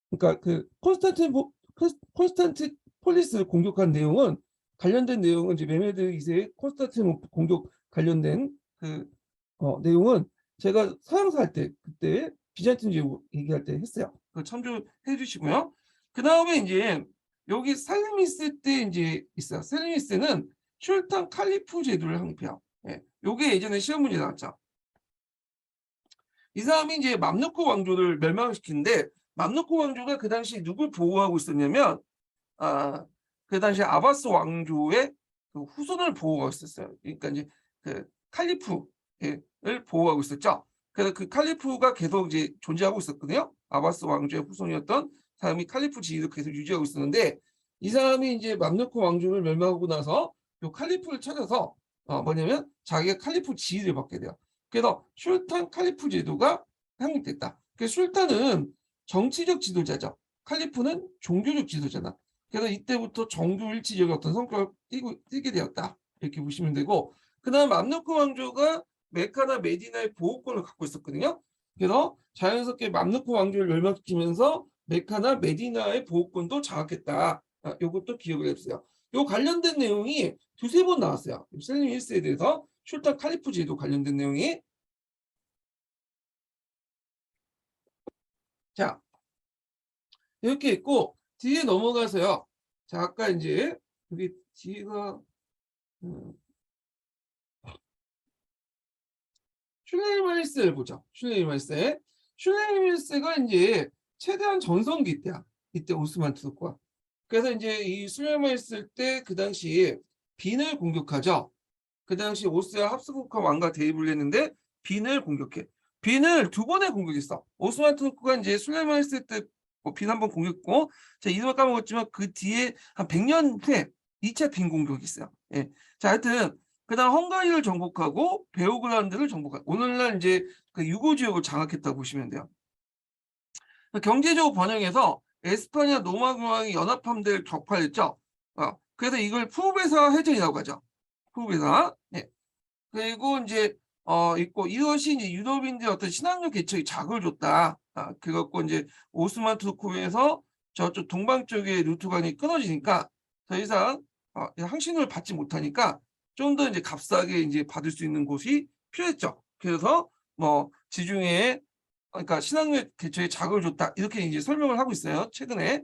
[SPEAKER 1] 그러니까 그 콘스탄티폴리스를 공격한 내용은 관련된 내용은 이제 메메드 2세의 콘스탄티노플 공격 관련된 그 내용은 제가 서양사 할 때 그때 비잔틴 제국 얘기할 때 했어요. 그 참조해 주시고요. 그 다음에 이제 여기 살루미스 때 이제 있어요. 살루미스는 술탄 칼리프 제도를 항표해요. 예, 요게 예전에 시험 문제 나왔죠. 이 사람이 이제 맘루크 왕조를 멸망시키는데 맘루크 왕조가 그 당시 누굴 보호하고 있었냐면 그 당시 아바스 왕조의 그 후손을 보호하고 있었어요. 그러니까 이제 그 칼리프를 보호하고 있었죠. 그래서 그 칼리프가 계속 이제 존재하고 있었거든요. 아바스 왕조의 후손이었던 사람이 칼리프 지위를 계속 유지하고 있었는데 이 사람이 이제 맘루크 왕조를 멸망하고 나서 이 칼리프를 찾아서 뭐냐면 자기가 칼리프 지위를 받게 돼요. 그래서 술탄 칼리프 제도가 확립됐다. 그래서 술탄은 정치적 지도자죠. 칼리프는 종교적 지도자다. 그래서 이때부터 정교일치적인 어떤 성과를 띠게 되었다. 이렇게 보시면 되고, 그다음 맘루크 왕조가 메카나 메디나의 보호권을 갖고 있었거든요. 그래서 자연스럽게 맘루크 왕조를 멸망시키면서 메카나 메디나의 보호권도 장악했다. 이것도 기억을 해주세요. 요 관련된 내용이 두세 번 나왔어요. 셀림 1세에 대해서 술탄 칼리프지에도 관련된 내용이. 자, 이렇게 있고 뒤에 넘어가서요. 자, 아까 이제 여기 뒤가 슐레이마니스를 보죠. 슐레이마니스. 슐레이마니스가 이제 최대한 전성기 때야. 이때 오스만 투르크가. 그래서 이제 이 슐레이마니스 때 그 당시 빈을 공격하죠. 그 당시 오스야 합스부르크 왕과 대립을 했는데 빈을 공격해. 빈을 두 번에 공격했어. 오스만 투르크가 이제 술레이마니스 때 빈 한 번 공격했고, 자, 이름을 까먹었지만 그 뒤에 한 100년 후에 2차 빈 공격이 있어요. 예. 자, 하여튼 그다음 헝가리를 정복하고 베오그란드를 정복하고 오늘날 이제 그 유고 지역을 장악했다고 보시면 돼요. 경제적으로 번영해서 에스파냐 로마 공항이 연합 함대를 격파했죠. 그래서 이걸 푸르베사 해전이라고 하죠. 푸르베사. 네. 그리고 이제 있고 이것이 이제 유럽인들의 어떤 신학력 개척에 자극을 줬다. 그래갖고 이제 오스만 투르크에서 저쪽 동방 쪽의 루트관이 끊어지니까 더 이상 항신을 받지 못하니까 좀 더 이제 값싸게 이제 받을 수 있는 곳이 필요했죠. 그래서 뭐 지중해 그러니까 신학력 개척에 자극을 줬다 이렇게 이제 설명을 하고 있어요. 최근에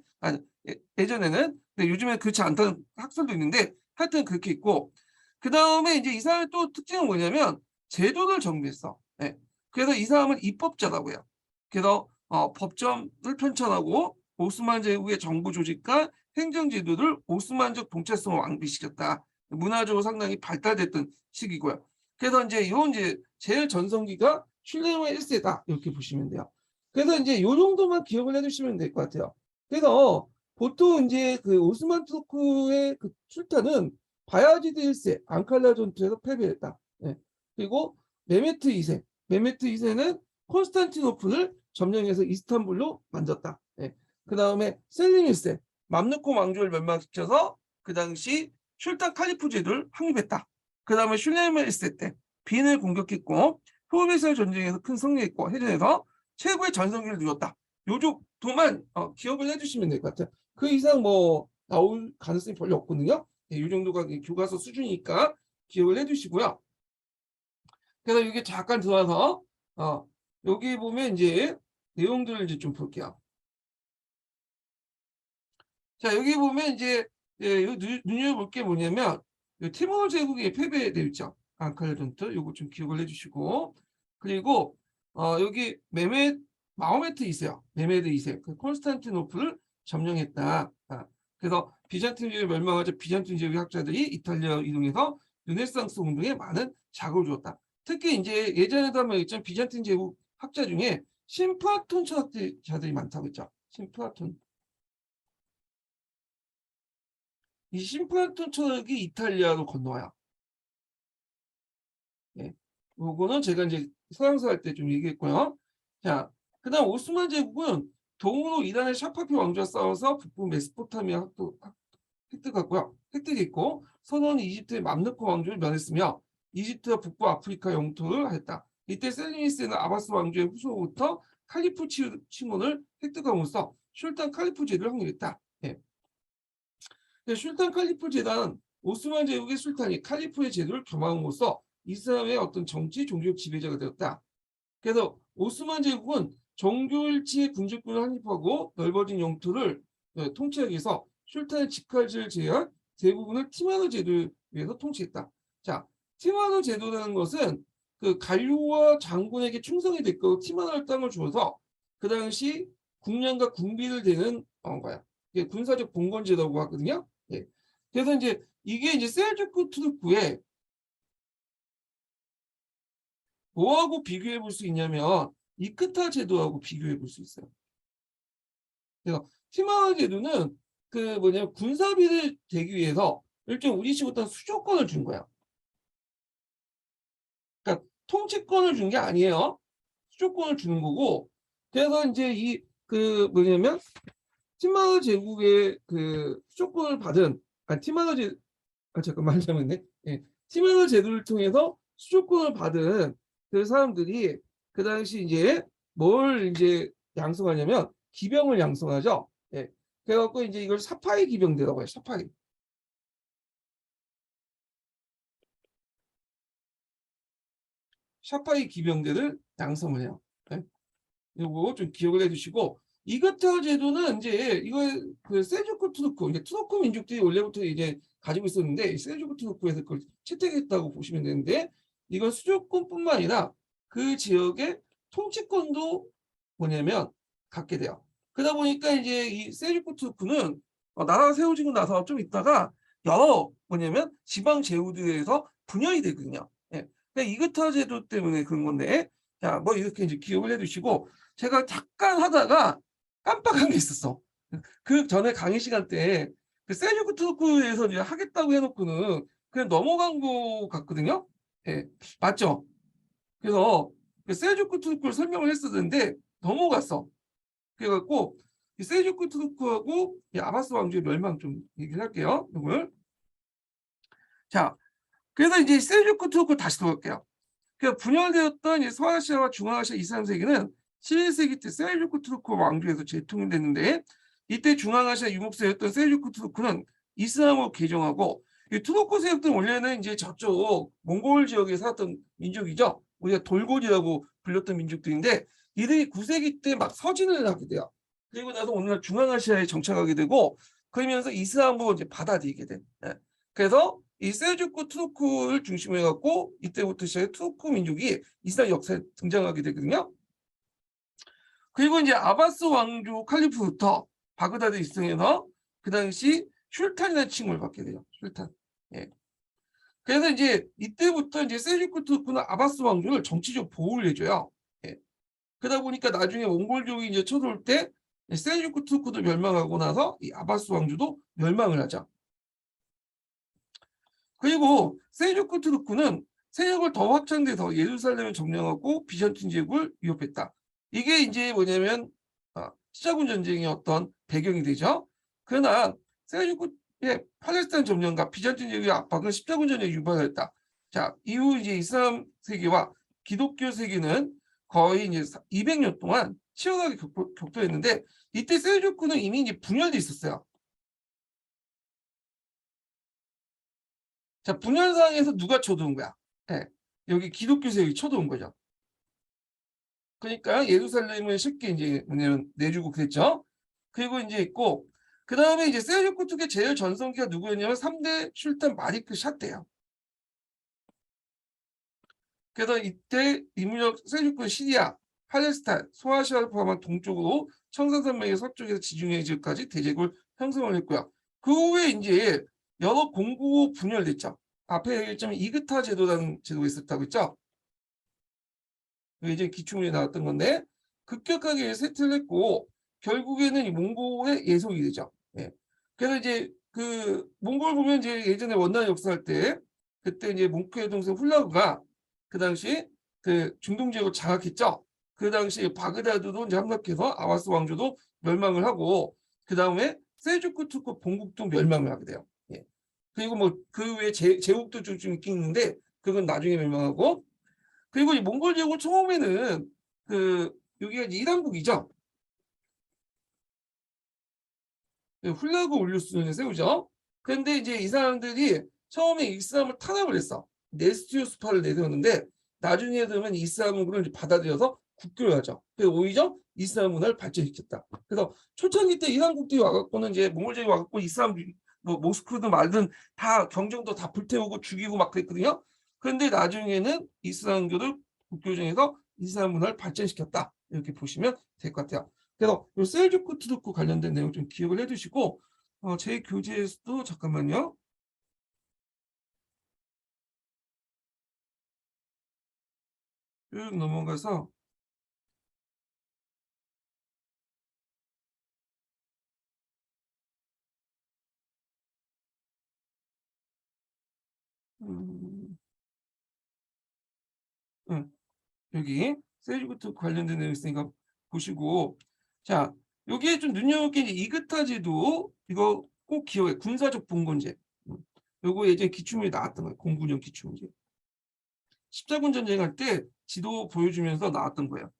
[SPEAKER 1] 예전에는 근데 요즘에 그렇지 않다는 학설도 있는데 하여튼 그렇게 있고. 그 다음에 이제 이 사람의 또 특징은 뭐냐면 제도를 정비했어. 네. 그래서 이 사람은 입법자라고 해요. 그래서 법정을 편찬하고 오스만 제국의 정부 조직과 행정 제도를 오스만적 동체성을 완비시켰다. 문화적으로 상당히 발달됐던 시기고요. 그래서 이제 요 이제 제일 전성기가 슐레이만 1세다 이렇게 보시면 돼요. 그래서 이제 요 정도만 기억을 해두시면 될 것 같아요. 그래서 보통 이제 그 오스만 투르크의 그 출타는 바야지드 1세 앙칼라 전투에서 패배했다. 예. 그리고 메메트 2세 메메트 2세는 콘스탄티노플을 점령해서 이스탄불로 만졌다. 예. 그 다음에 셀림 1세 맘루크 왕조를 멸망시켜서 그 당시 슐탄 칼리프 제도를 확립했다. 그 다음에 슐레이만 1세 때 빈을 공격했고 포르베사 전쟁에서 큰 승리했고 해전에서 최고의 전성기를 누렸다. 요 정도만 기억을 해주시면 될 것 같아요. 그 이상 뭐 나올 가능성이 별로 없거든요. 네, 이 정도가 교과서 수준이니까 기억을 해두시고요. 그래서 이게 잠깐 들어와서 여기 보면 이제 내용들을 이제 좀 볼게요. 자, 여기 보면 이제 눈여볼 게 뭐냐면 티모르 제국이 패배되어 있죠. 앙칼라 전투 요거 좀 기억을 해주시고. 그리고 여기 마호메트 2세요. 메메드 2세 그 콘스탄티노플을 점령했다. 그래서 비잔틴 제국이 멸망하자 비잔틴 제국의 학자들이 이탈리아 이동해서 르네상스 운동에 많은 자극을 줬다. 특히 이제 예전에도 한번 있지만 비잔틴 제국 학자 중에 심프라톤 철학자들이 많다고 했죠. 심프라톤. 이 심프라톤 철학이 이탈리아로 건너와요. 네. 요거는 제가 이제 서양서 할 때 좀 얘기했고요. 자, 그다음 오스만 제국은 동으로 이란의 샤파피 왕조와 싸워서 북부 메소포타미아 획득했고요. 획득했고 서서히 이집트의 맘루크 왕조를 면했으며 이집트와 북부 아프리카 영토를 했다. 이때 셀리니스는 아바스 왕조의 후손부터 칼리프 칭원을 획득함으로써 슐탄 칼리프 제도를 확립했다. 네. 슐탄 칼리프 제도는 오스만 제국의 술탄이 칼리프의 제도를 겸함으로써 이슬람의 어떤 정치 종교적 지배자가 되었다. 그래서 오스만 제국은 정교일치의 군주권을 확립하고 넓어진 영토를 통치하기 위해서 슐탄의 직할지를 제외한 대부분을 티마노 제도에 의해서 통치했다. 자, 티마노 제도라는 것은 그 관료와 장군에게 충성이 됐고 티마노 땅을 주어서 그 당시 국량과 군비를 대는 거야. 이게 군사적 봉건 제도라고 하거든요. 예. 그래서 이게 이제 셀주크 투르크의 뭐하고 비교해 볼 수 있냐면 이크타 제도하고 비교해 볼 수 있어요. 그래서 티마르 제도는 그 뭐냐면 군사비를 대기 위해서 일종 우리식 어떤 수조권을 준 거야. 그러니까 통치권을 준 게 아니에요. 수조권을 주는 거고. 그래서 이제 이 그 뭐냐면 티마르 제국의 그 수족권을 받은 티마르 제 잠깐만 잘못했네. 예. 티마르 제도를 통해서 수족권을 받은 그 사람들이 그 당시 이제 뭘 이제 양성하냐면 기병을 양성하죠. 예. 그래갖고 이제 이걸 사파이 기병대라고 해요. 사파이. 샤파이 기병대를 양성을 해요. 네? 이거 좀 기억을 해두시고 이그타 제도는 이제 이거 그 셀주크 투르크 이제 투르크 민족들이 원래부터 이제 가지고 있었는데 셀주크 투르크에서 그걸 채택했다고 보시면 되는데 이건 수족권뿐만 아니라 그 지역의 통치권도 뭐냐면 갖게 돼요. 그러다 보니까 이제 이 셀주크 투르크는 나라가 세워지고 나서 좀 있다가 여러 뭐냐면 지방 제후들에서 분열이 되거든요. 예. 그러니까 이그타 제도 때문에 그런 건데 자, 뭐 이렇게 이제 기억을 해두시고 제가 잠깐 하다가 깜빡한 게 있었어. 그 전에 강의 시간 때 그 셀주크 투르크에서 이제 하겠다고 해놓고는 그냥 넘어간 거 같거든요. 예, 맞죠? 그래서 그 셀주크 투르크를 설명을 했었는데 넘어갔어. 그래갖고 이 셀주크 투르크하고 이 아바스 왕조의 멸망 좀 얘기를 할게요. 이걸. 자, 그래서 이제 셀주크 투르크 다시 돌아올게요. 그 분열되었던 서아시아와 중앙아시아 2, 3세기는 11세기 때 셀주크 투르크 왕조에서 재통일됐는데 이때 중앙아시아 유목세였던 셀주크 투르크는 이슬람으로 개종하고 이 투르크 세력들은 원래는 이제 저쪽 몽골 지역에 살았던 민족이죠. 우리가 돌고리라고 불렸던 민족들인데 이들이 9세기 때 막 서진을 하게 돼요. 그리고 나서 오늘날 중앙아시아에 정착하게 되고 그러면서 이슬람으로 이제 받아들이게 돼. 그래서 이 셀주크 투르크를 중심으로 해갖고 이때부터 시작해 투르크 민족이 이슬람 역사에 등장하게 되거든요. 그리고 이제 아바스 왕조 칼리프부터 바그다드 입성해서 그 당시 슐탄이라는 칭을 받게 돼요. 슐탄. 예. 그래서 이제 이때부터 이제 셀주크 투르크는 아바스 왕조를 정치적 보호를 해줘요. 예. 그러다 보니까 나중에 몽골족이 이제 쳐들어올 때 셀주크 투르크도 멸망하고 나서 이 아바스 왕조도 멸망을 하죠. 그리고 셀주크 투르크는 세력을 더 확장돼서 예루살렘을 점령하고 비잔틴 제국을 위협했다. 이게 이제 뭐냐면 시자군 전쟁의 어떤 배경이 되죠. 그러나 셀주크의 팔레스타인 점령과 비잔틴 제국의 압박은 십자군 전쟁에 유발했다. 자, 이후 이제 이슬람 세계와 기독교 세계는 거의 이제 200년 동안 치열하게 격돌했는데 이때 셀주크는 이미 이제 분열돼 있었어요. 자, 분열상에서 누가 쳐들어온 거야? 네, 여기 기독교 세력이 쳐들어온 거죠. 그러니까 예루살렘을 쉽게 이제 뭐냐면 내주고 그랬죠. 그리고 이제 있고 그 다음에 이제 셀주크 투르크의 제일 전성기가 누구였냐면 3대 슐탄 마리크 샤때예요. 그래서 이때 이무력 셀주크는 시리아, 팔레스타인, 소아시아를 포함한 동쪽으로 청산산맥의 서쪽에서 지중해 지역까지 대제국을 형성을 했고요. 그 후에 이제 여러 공국 분열됐죠. 앞에 얘기했지만 이그타 제도라는 제도가 있었다고 했죠. 이제 기초문에 나왔던 건데 급격하게 세트를 했고 결국에는 이 몽골의 예속이 되죠. 예. 그래서 이제 그 몽골 보면 이제 예전에 원나라 역사할 때 그때 이제 몽크의 동생 훌라그가 그 당시 그 중동 지역을 장악했죠. 그 당시 바그다드도 이제 함락해서 아바스 왕조도 멸망을 하고 그 다음에 셀주크 투르크 본국도 멸망을 하게 돼요. 예. 그리고 뭐 그 외에 제국도 좀 있긴 있는데 그건 나중에 멸망하고 그리고 이 몽골 제국은 처음에는 그 여기가 이란국이죠. 훌라그 울루스를 세우죠. 그런데 이제 이 사람들이 처음에 이슬람을 탄압을 했어. 네스티우스파를 내세웠는데 나중에 들면 이슬람을 받아들여서 국교를 하죠. 그래서 오히려 이슬람 문화를 발전시켰다. 그래서 초창기 때 이란국들이 와갖고는 이제 몽골 제국이 와갖고 이슬람 뭐 모스크든 말든 다 경정도 다 불태우고 죽이고 막 그랬거든요. 그런데 나중에는 이슬람교를 국교정해서 이슬람 문화를 발전시켰다. 이렇게 보시면 될 것 같아요. 그래서 이 셀주크 투르크 관련된 내용 좀 기억을 해두시고 제 교재에서도 잠깐만요. 쭉 넘어가서 음, 여기 셀주크 투르크 관련된 내용 있으니까 보시고 자 여기에 좀 눈여겨볼 게 이그타 제도 이거 꼭 기억해. 군사적 봉건제. 요거 예전에 기출문제 나왔던 거예요. 09년 기출문제. 십자군 전쟁할 때 지도 보여주면서 나왔던 거예요.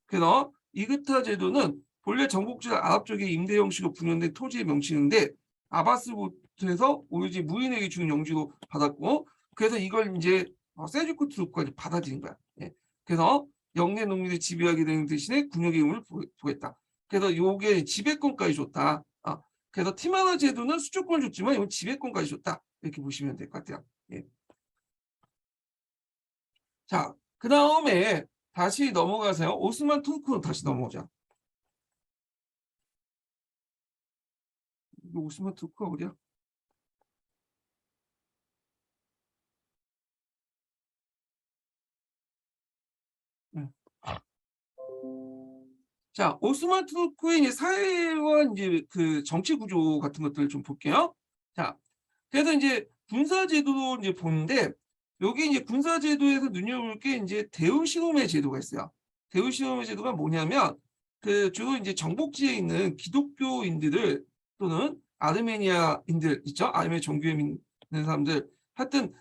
[SPEAKER 1] 그래서 이그타 제도는 본래 정복지 아랍 쪽의 임대 형식으로 분연된 토지의 명칭인데 아바스부터해서 오로지 무인에게 주는 영지로 받았고 그래서 이걸 이제 셀주크 투르크가 받아들인 거야. 예. 그래서 영내 농민을 지배하게 되는 대신에 군역의 의무를 보겠다. 그래서 요게 지배권까지 줬다. 그래서 티마나 제도는 수조권을 줬지만 이건 지배권까지 줬다. 이렇게 보시면 될 것 같아요. 예. 자, 그 다음에 다시 넘어가세요. 오스만 투르크로 다시 넘어오자. 이거 오스만 투르크가 어디야? 네. 자, 오스만 투르크의 이제 사회와 이제 그 정치 구조 같은 것들을 좀 볼게요. 자, 그래서 이제 군사 제도도 이제 보는데 여기 이제 군사 제도에서 눈여볼 게 이제 데우시노메 제도가 있어요. 데우시노메 제도가 뭐냐면 그 주로 이제 정복지에 있는 기독교인들을 또는 아르메니아인들 있죠? 아르메니아 종교에 믿는 사람들 하여튼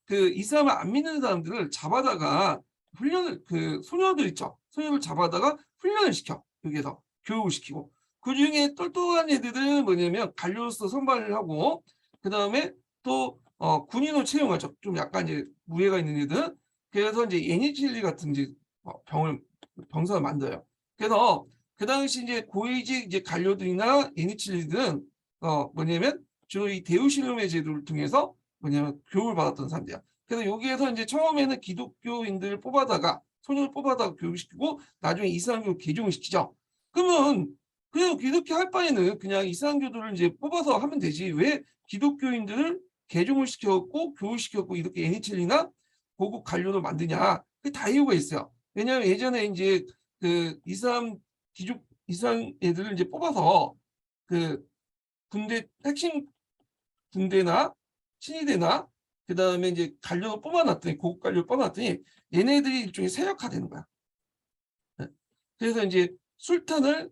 [SPEAKER 1] 그 이슬람을 안 믿는 사람들을 잡아다가 훈련을 그 소녀들 있죠? 소녀를 잡아다가 훈련을 시켜. 여기에서 교육을 시키고 그 중에 똘똘한 애들은 뭐냐면 갈료스 선발을 하고 그 다음에 또 군인으로 채용하죠. 좀 약간 이제 무예가 있는 애들. 그래서 이제 예니칠리 같은 이제 병사를 만들어요. 그래서 그 당시 이제 고위직 이제 관료들이나 예니칠리들은 뭐냐면 주로 이 데우실롬의 제도를 통해서 뭐냐면 교육을 받았던 사람들이야. 그래서 여기에서 이제 처음에는 기독교인들을 뽑아다가 소년을 뽑아다가 교육시키고 나중에 이슬람교 개종을 시키죠. 그러면 그냥 기독교 할 바에는 그냥 이슬람교도를 이제 뽑아서 하면 되지. 왜 기독교인들을 개종을 시켰고 교육시켰고 이렇게 애니첼리나 고급 관료를 만드냐? 그게 다 이유가 있어요. 왜냐하면 예전에 이제 그 이슬람 기족 이슬람 애들을 이제 뽑아서 그 군대 핵심 군대나 친위대나 그 다음에 이제 관료를 뽑아놨더니 고급 관료를 뽑아놨더니 얘네들이 일종의 세력화되는 거야. 그래서 이제 술탄을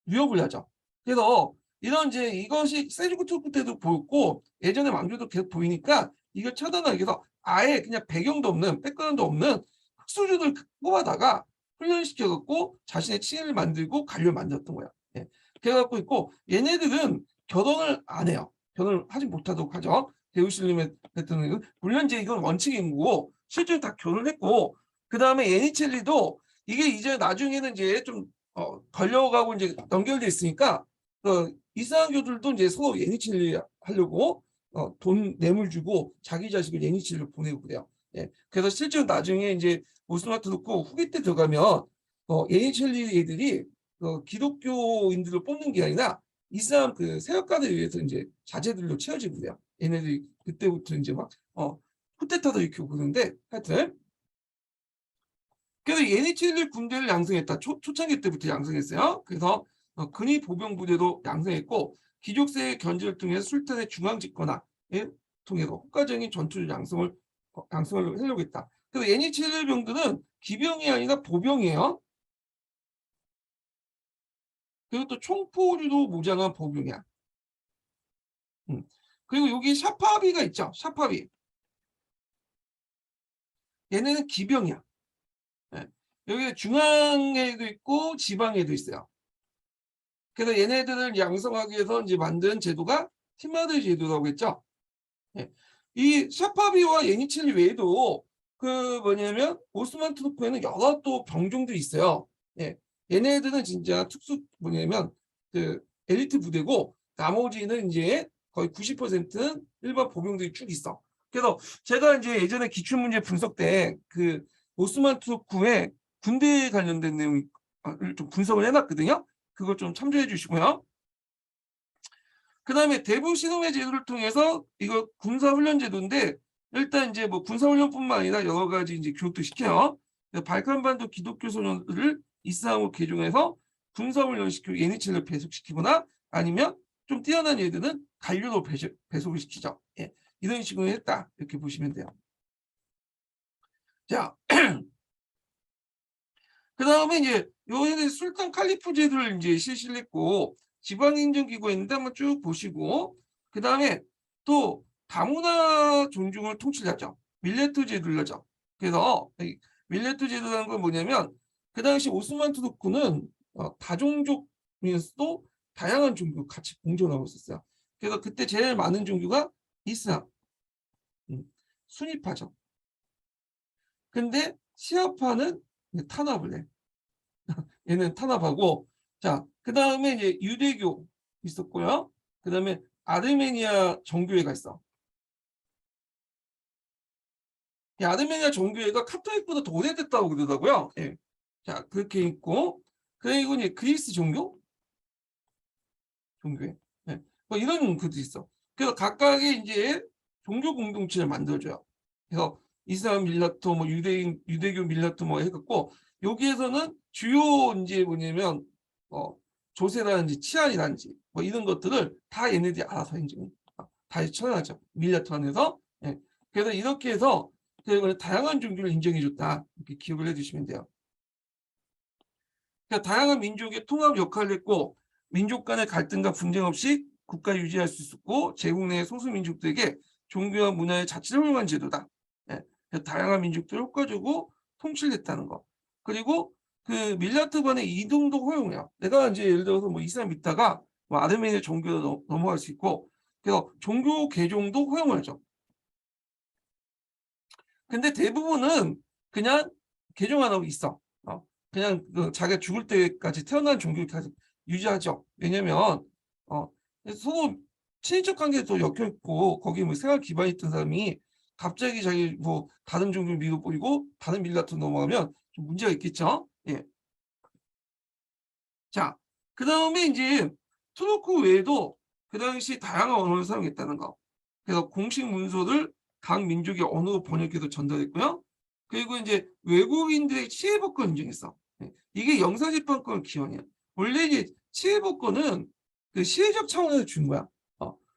[SPEAKER 1] 위협을 하죠. 그래서 이런 이제 이것이 셀주크 투르크 때도 보였고 예전에 왕조도 계속 보이니까 이걸 차단하기 위해서 아예 그냥 배경도 없는 백그라운드 없는 흑수저들 뽑아다가 훈련시켜갖고 자신의 친위를 만들고 관료를 만들었던 거야. 예. 그래갖고 있고 얘네들은 결혼을 안 해요. 결혼을 하지 못하도록 하죠. 데우실림의 했던 물론 이제 이건 원칙인 거고 실제로 다 결혼을 했고 그 다음에 예니첼리도 이게 이제 나중에는 이제 좀 걸려가고 이제 연결돼 있으니까 이슬람교들도 이제 서로 예니칠리 하려고 돈 뇌물 주고 자기 자식을 예니칠리로 보내고 그래요. 예. 그래서 실제로 나중에 이제 오스만 투르크 후기 때 들어가면 예니칠리 애들이 기독교인들을 뽑는 게 아니라 이슬람 그 세력가들에 의해서 이제 자제들로 채워지고 그래요. 얘네들이 그때부터 이제 막 쿠데타도 일으키고 그러는데 하여튼 그래서 예니칠리 군대를 양성했다. 초창기 때부터 양성했어요. 그래서 근위 보병 부대도 양성했고 귀족세의 견제를 통해서 술탄의 중앙 집권화에 통해서 효과적인 전투 양성을 하려고 했다. 그래서 예니칠리 병들은 기병이 아니라 보병이에요. 그리고 또 총포류도 무장한 보병이야. 그리고 여기 샤파비가 있죠. 샤파비. 얘네는 기병이야. 예. 여기 중앙에도 있고 지방에도 있어요. 그래서 얘네들을 양성하기 위해서 이제 만든 제도가 티마드 제도라고 했죠. 예. 이 샤파비와 예니칠리 외에도 그 뭐냐면 오스만 투르크에는 여러 또 병종들이 있어요. 예. 얘네들은 진짜 특수 뭐냐면 그 엘리트 부대고 나머지는 이제 거의 90%는 일반 보병들이 쭉 있어. 그래서 제가 이제 예전에 기출문제 분석 때 그 오스만 투르크의 군대에 관련된 내용을 좀 분석을 해놨거든요. 그걸 좀 참조해 주시고요. 그 다음에 대부 신호의 제도를 통해서 이거 군사훈련 제도인데 일단 이제 뭐 군사훈련뿐만 아니라 여러 가지 이제 교육도 시켜요. 발칸반도 기독교 소년들을 이슬람으로 개종해서 군사훈련 시키고 예니칠을 배속시키거나 아니면 좀 뛰어난 애들은 관료로 배속을 시키죠. 예, 이런 식으로 했다 이렇게 보시면 돼요. 자, 그다음에 이제 요에는 술탄 칼리프 제도를 이제 실시를 했고 지방행정기구가 있는데 한번 쭉 보시고 그다음에 또 다문화 존중을 통치하죠. 밀레트 제도를 하죠. 그래서 이 밀레트 제도라는 건 뭐냐면 그 당시 오스만 투르크는 다종족이면서도 다양한 종교 같이 공존하고 있었어요. 그래서 그때 제일 많은 종교가 이슬람, 순위파죠. 근데 시아파는 탄압을 해. 얘는 탄압하고 자 그다음에 이제 유대교 있었고요. 그다음에 아르메니아 정교회가 있어. 이 아르메니아 정교회가 카톨릭보다 더 오래됐다고 그러더라고요. 예. 자 그렇게 있고 그리고 이제 그리스 종교회. 예. 뭐 이런 것도 있어. 그래서 각각의 이제 종교 공동체를 만들어줘요. 그래서 이슬람 밀라토 뭐 유대교 밀라토 뭐 해갖고 여기에서는 주요 이제 뭐냐면 조세라든지 치안이라든지 뭐 이런 것들을 다 얘네들이 알아서 행정이 다 처리하죠. 밀라토 안에서. 예. 그래서 이렇게 해서 다양한 종교를 인정해줬다 이렇게 기억을 해주시면 돼요. 그러니까 다양한 민족의 통합 역할을 했고 민족 간의 갈등과 분쟁 없이 국가 유지할 수 있었고 제국 내 소수 민족들에게 종교와 문화의 자치를 허용한 제도다. 예. 다양한 민족들을 효과적으로 통치를 했다는 거. 그리고 그 밀라트 간의 이동도 허용해요. 내가 이제 예를 들어서 뭐 이슬람 믿다가 뭐 아르메니아 종교로 넘어갈 수 있고 그래서 종교 개종도 허용하죠. 근데 대부분은 그냥 개종 안 하고 있어. 그냥 자기가 죽을 때까지 태어난 종교를 계속 유지하죠. 왜냐면 서로 친인척 관계도 엮여 있고 거기 뭐 생활 기반이 있던 사람이 갑자기 자기 뭐 다른 종교를 믿어버리고 다른 밀라트로 넘어가면 좀 문제가 있겠죠. 예. 자, 그 다음에 이제 투르크 외에도 그 당시 다양한 언어를 사용했다는 거. 그래서 공식 문서를 각 민족의 언어로 번역해서 전달했고요. 그리고 이제 외국인들의 치해복권 인정했어. 이게 영사재판권 기원이야. 원래 이제 치해복권은 그 시혜적 차원에서 준 거야.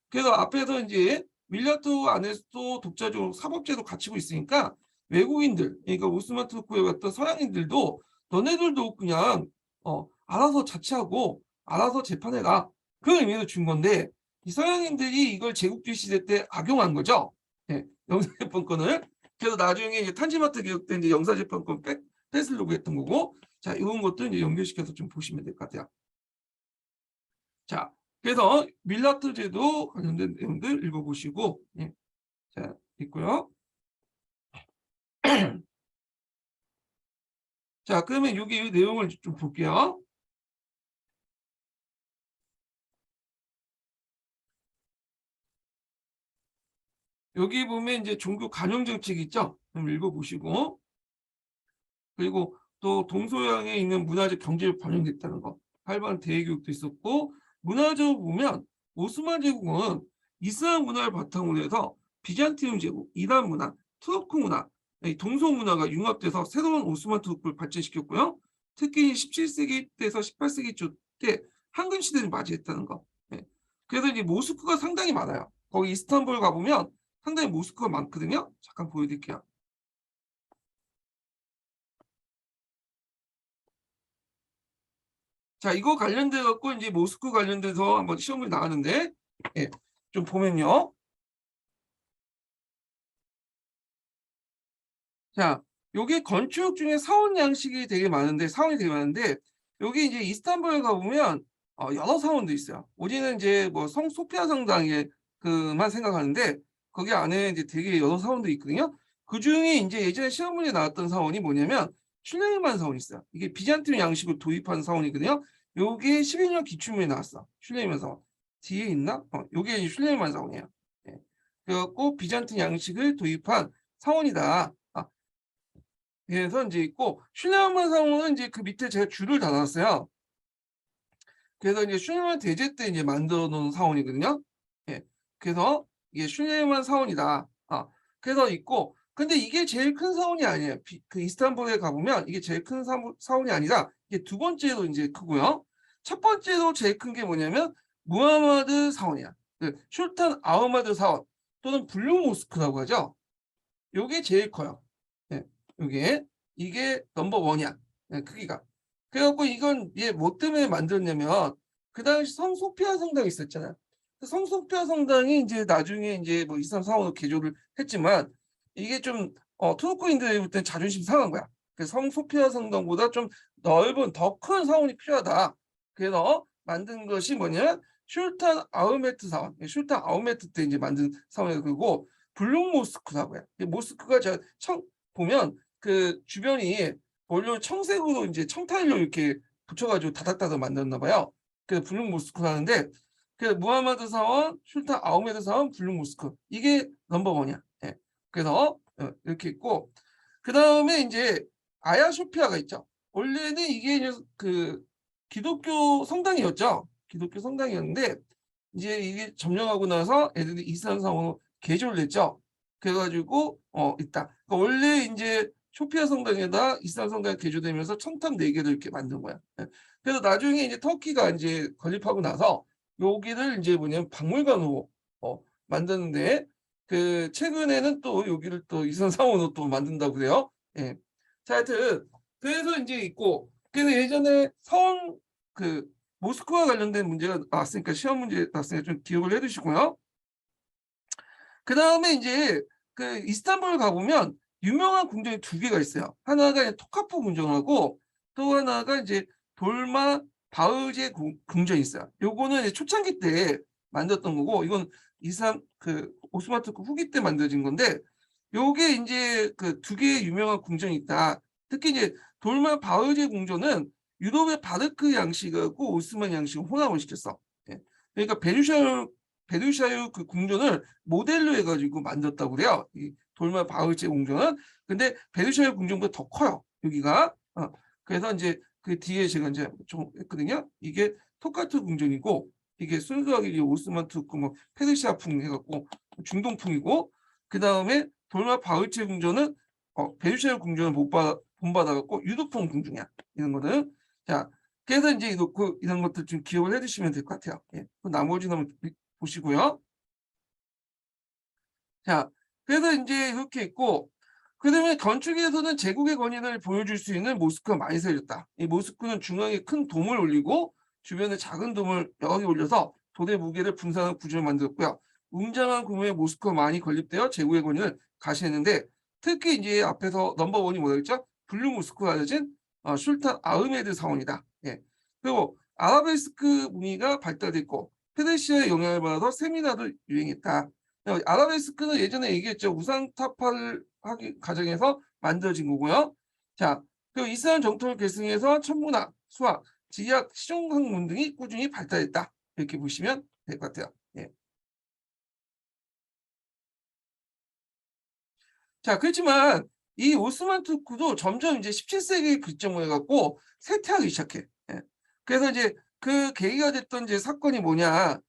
[SPEAKER 1] 그래서 앞에서 이제 밀라트 안에서도 독자적으로 사법제도 갖추고 있으니까 외국인들, 그러니까 오스만 투르크에 갔던 서양인들도 너네들도 그냥 알아서 자치하고 알아서 재판해라. 그 의미로 준 건데 이 서양인들이 이걸 제국주의 시대 때 악용한 거죠. 네, 영사재판권을. 그래서 나중에 이제 탄지마트 개혁 때 이제 영사재판권 뺏으려고 했던 거고 자 이런 것도 이제 연결시켜서 좀 보시면 될 것 같아요. 자 그래서 밀라트 제도 관련된 내용들 읽어보시고 예, 자 있고요. 자 그러면 여기 내용을 좀 볼게요. 여기 보면 이제 종교 관용 정책 있죠? 좀 읽어보시고 그리고 또 동서양에 있는 문화적 경제적 반영됐다는 거. 활발한 대외교육도 있었고 문화적으로 보면 오스만 제국은 이슬람 문화를 바탕으로 해서 비잔티움 제국, 이란 문화, 투르크 문화, 동서 문화가 융합돼서 새로운 오스만 투르크를 발전시켰고요. 특히 17세기 때에서 18세기 초 때 황금 시대를 맞이했다는 거. 네. 그래서 이제 모스크가 상당히 많아요. 거기 이스탄불 가보면 상당히 모스크가 많거든요. 잠깐 보여드릴게요. 자, 이거 관련돼 갖고 이제 모스크 관련돼서 한번 시험을 나가는데, 예, 좀 보면요. 자, 요게 건축 중에 사원 양식이 되게 많은데, 사원이 되게 많은데, 여기 이제 이스탄불 가보면 여러 사원도 있어요. 우리는 이제 뭐 성 소피아 성당에 그만 생각하는데, 거기 안에 이제 되게 여러 사원도 있거든요. 그 중에 이제 예전에 시험 문제 나왔던 사원이 뭐냐면, 슐레이만 사원이 있어요. 이게 비잔틴 양식을 도입한 사원이거든요. 요게 12년 기출문에 나왔어. 슐레이만 사원. 뒤에 있나? 요게 슐레이만 사원이에요. 예. 그래갖고 비잔틴 양식을 도입한 사원이다. 그래서 이제 있고 슐레이만 사원은 이제 그 밑에 제가 줄을 달았어요. 그래서 이제 슐레이만 대제 때 이제 만들어 놓은 사원이거든요. 예. 그래서 이게 슐레이만 사원이다. 그래서 있고 근데 이게 제일 큰 사원이 아니에요. 그 이스탄불에 가보면 이게 제일 큰 사원이 아니라 이게 두 번째로 이제 크고요. 첫 번째로 제일 큰 게 뭐냐면 무하마드 사원이야. 그 술탄 아흐마드 사원 또는 블루 모스크라고 하죠. 요게 제일 커요. 예. 요게 이게 넘버 원이야. 네, 크기가. 그래갖고 이건 얘 뭐 때문에 만들었냐면 그 당시 성소피아 성당이 있었잖아요. 성소피아 성당이 이제 나중에 이제 뭐 2, 3, 4, 5로 개조를 했지만 이게 좀 투르크인들한테 자존심 상한 거야. 그래서 성소피아 성당보다 좀 넓은 더 큰 사원이 필요하다. 그래서 만든 것이 뭐냐면 슐탄 아흐메트 사원. 슐탄 아흐메트 때 이제 만든 사원이고 그리고 블룩 모스크라고 해요. 이 모스크가 보면 그 주변이 원료 청색으로 이제 청타일로 이렇게 붙여가지고 다닥다닥 만들었나 봐요. 그래서 블룩 모스크 하는데 그 무하마드 사원, 슐탄 아흐메드 사원, 블룩 모스크 이게 넘버원이야. 예. 그래서 이렇게 있고 그 다음에 이제 아야 소피아가 있죠. 원래는 이게 이제 그 기독교 성당이었죠. 기독교 성당이었는데 이제 이게 점령하고 나서 애들이 이슬람 성으로 개조를 했죠. 그래가지고 있다. 그러니까 원래 이제 소피아 성당에다 이슬람 성당이 개조되면서 청탑 4개를 이렇게 만든 거야. 예. 그래서 나중에 이제 터키가 이제 건립하고 나서 여기를 이제 뭐냐면 박물관으로 만드는데 그 최근에는 또 여기를 또 이슬람 성으로 또 만든다고 그래요. 예. 자, 하여튼 그래서 이제 있고 그래서 예전에 성 그 모스크와 관련된 문제가 나왔으니까 시험 문제 나왔으니까 좀 기억을 해두시고요. 그 다음에 이제 그 이스탄불 가보면 유명한 궁전이 2개가 있어요. 하나가 토카프 궁전하고 또 하나가 이제 돌마 바흐제 궁전이 있어요. 요거는 이제 초창기 때 만들었던 거고 이건 이슬람 그 오스만 투르크 후기 때 만들어진 건데 요게 이제 그 2개의 유명한 궁전이 있다. 특히 이제 돌마 바흐제 궁전은 유럽의 바르크 양식하고 오스만 양식을 혼합을 시켰어. 예. 그러니까 베르샤유 그 궁전을 모델로 해가지고 만들었다고 그래요. 이 돌마 바흐제 궁전은. 근데 베르샤유 궁전보다 더 커요. 여기가. 그래서 이제 그 뒤에 제가 이제 좀 했거든요. 이게 토카트 궁전이고 이게 순수하게 오스만 투르크 뭐 페르시아풍 해갖고 중동풍이고 그 다음에 돌마 바흐제 궁전은 베르샤유 궁전을 본받아갖고 유도풍 궁전이야. 이런 거는. 자, 그래서 이제 이런 것들 좀 기억을 해두시면 될 것 같아요. 예. 나머지는 한번 보시고요. 자, 그래서 이제 이렇게 있고, 그다음에 건축에서는 제국의 권위를 보여줄 수 있는 모스크가 많이 세워졌다. 이 모스크는 중앙에 큰 돔을 올리고 주변에 작은 돔을 여러 개 올려서 돌의 무게를 분산한 구조를 만들었고요. 웅장한 규모의 모스크가 많이 건립되어 제국의 권위를 가시했는데 특히 이제 앞에서 넘버원이 뭐라 했죠? 블루 모스크가 알려진 술탄 아흐메드 사원이다. 예. 그리고 아라베스크 무늬가 발달됐고 페르시아의 영향을 받아서 세미나도 유행했다. 아라베스크는 예전에 얘기했죠. 우상타파를 하기 과정에서 만들어진 거고요. 자, 그리고 이슬람 정통을 계승해서 천문학, 수학, 지리학, 시종학문 등이 꾸준히 발달했다. 이렇게 보시면 될 것 같아요. 예. 자, 그렇지만 이 오스만 투르크도 점점 이제 17세기에 글정을 해갖고 쇠퇴하기 시작해. 예. 그래서 이제 그 계기가 됐던 이제 사건이 뭐냐?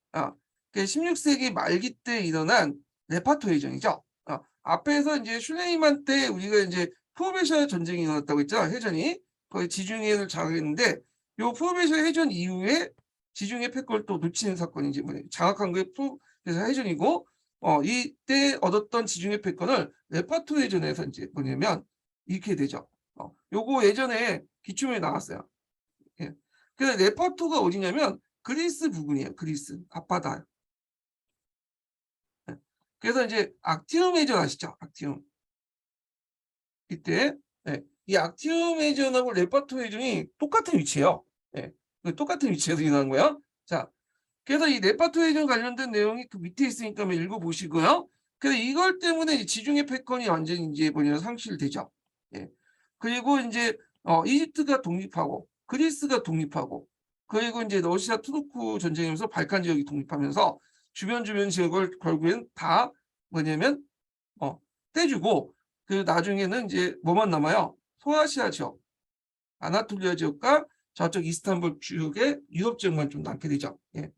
[SPEAKER 1] 16세기 말기 때 일어난 레파토 해전이죠. 앞에서 이제 슐레이만 때 우리가 이제 푸르베샤 전쟁이 일어났다고 했죠. 해전이 거의 지중해를 장악했는데 요 푸르베샤 해전 이후에 지중해 패권을 또 놓치는 사건이 이제 장악한 게 푸르베샤 해전이고 이때 얻었던 지중해 패권을 레파토 해전에서 이제 뭐냐면 잃게 되죠. 요거 예전에 기출문에 나왔어요. 예. 그래서 레파토가 어디냐면 그리스 부근이에요. 그리스 앞바다. 예. 그래서 이제 악티움 해전 아시죠? 악티움. 이때 이 악티움 해전하고 레파토 해전이 똑같은 위치예요. 예. 똑같은 위치에서 일어난 거예요. 자, 그래서 이 레파토 해전 관련된 내용이 그 밑에 있으니까 한번 읽어보시고요. 그래서 이걸 때문에 지중해 패권이 완전히 이제 뭐냐 상실되죠. 예. 그리고 이제 이집트가 독립하고 그리스가 독립하고 그리고 이제 러시아 투르크 전쟁이면서 발칸 지역이 독립하면서 주변 지역을 결국엔 다 뭐냐면 떼주고 그 나중에는 이제 뭐만 남아요? 소아시아 지역, 아나톨리아 지역과 저쪽 이스탄불 지역의 유럽 지역만 좀 남게 되죠. 예.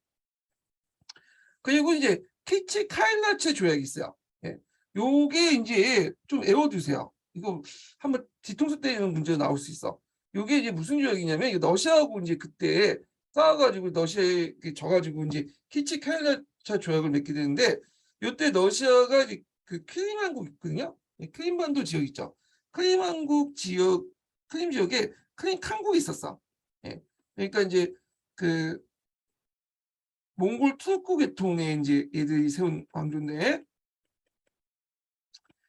[SPEAKER 1] 그리고 이제 키치 카일라체 조약이 있어요. 예. 요게 이제 좀 외워두세요. 이거 한번 뒤통수 때리는 문제 나올 수 있어. 요게 이제 무슨 조약이냐면 이게 러시아하고 이제 그때 싸워가지고 러시아에 져가지고 이제 키치 카일라체 조약을 맺게 되는데 요때 러시아가 이제 그 크림반도 있거든요. 크림반도 지역 있죠. 크림 지역에 큰 항국이 있었어. 예. 그러니까 이제 그 몽골 투르크 계통의 이제 얘들이 세운 왕조인데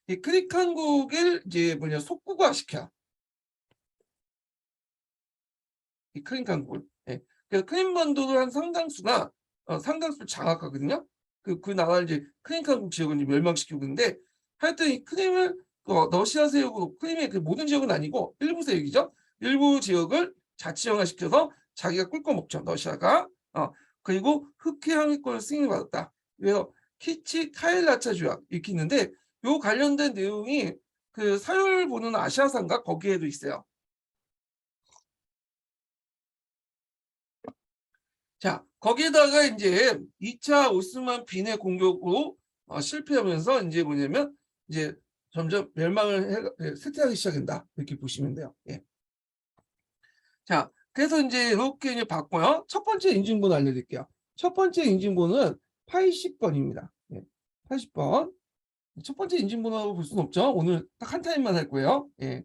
[SPEAKER 1] 이 크릭 항국을 이제 뭐냐 속국화 시켜. 이 크림 강골. 예. 그래서 크림 반도를 한 상당수가 상당수를 장악하거든요. 그 나라를 이제 크림 강국 지역을 이제 멸망시키고 있는데 하여튼 이 크림을 러시아 세력으로 크림의 그 모든 지역은 아니고 일부 세력이죠. 일부 지역을 자치정화시켜서 자기가 꿀꺽먹죠. 러시아가. 그리고 흑해 항해권을 승인받았다. 그래서 키치 카일라차 조약 이렇게 있는데 요 관련된 내용이 그 사열 보는 아시아상가 거기에도 있어요. 자, 거기에다가 이제 2차 오스만 빈의 공격으로 실패하면서 이제 뭐냐면 이제 점점 쇠퇴하기 시작한다. 이렇게 보시면 돼요. 예. 자, 그래서 이제 이렇게 이제 봤고요. 첫 번째 인증번호 알려드릴게요. 첫 번째 인증번호는 80번입니다. 예. 80번. 첫 번째 인증번호라고 볼 수는 없죠. 오늘 딱 한 타임만 할 거예요. 예.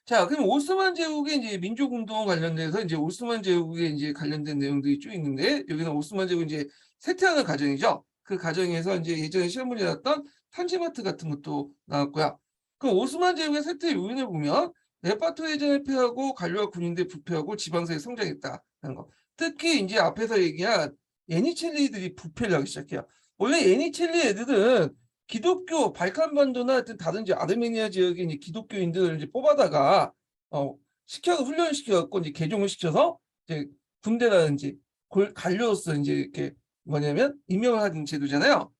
[SPEAKER 1] 자, 그럼 오스만 제국의 이제 민족운동 관련돼서 이제 오스만 제국에 이제 관련된 내용들이 쭉 있는데 여기는 오스만 제국 이제 쇠퇴하는 과정이죠. 그 과정에서 이제 예전에 시험 문제 났던 탄지마트 같은 것도 나왔고요. 그 오스만 제국의 쇠퇴 요인을 보면 레파토 해전을 패하고 관료와 군인들 부패하고 지방사회 성장했다는 거. 특히 이제 앞에서 얘기한 예니첼리들이 부패를 하기 시작해요. 원래 예니첼리 애들은 기독교 발칸반도나 하여튼 다른 이제 아르메니아 지역의 이제 기독교인들을 이제 뽑아다가 훈련을 시켜갖고 이제 개종을 시켜서 이제 군대라든지 관료로서 이제 이렇게 뭐냐면 임명을 하는 제도잖아요.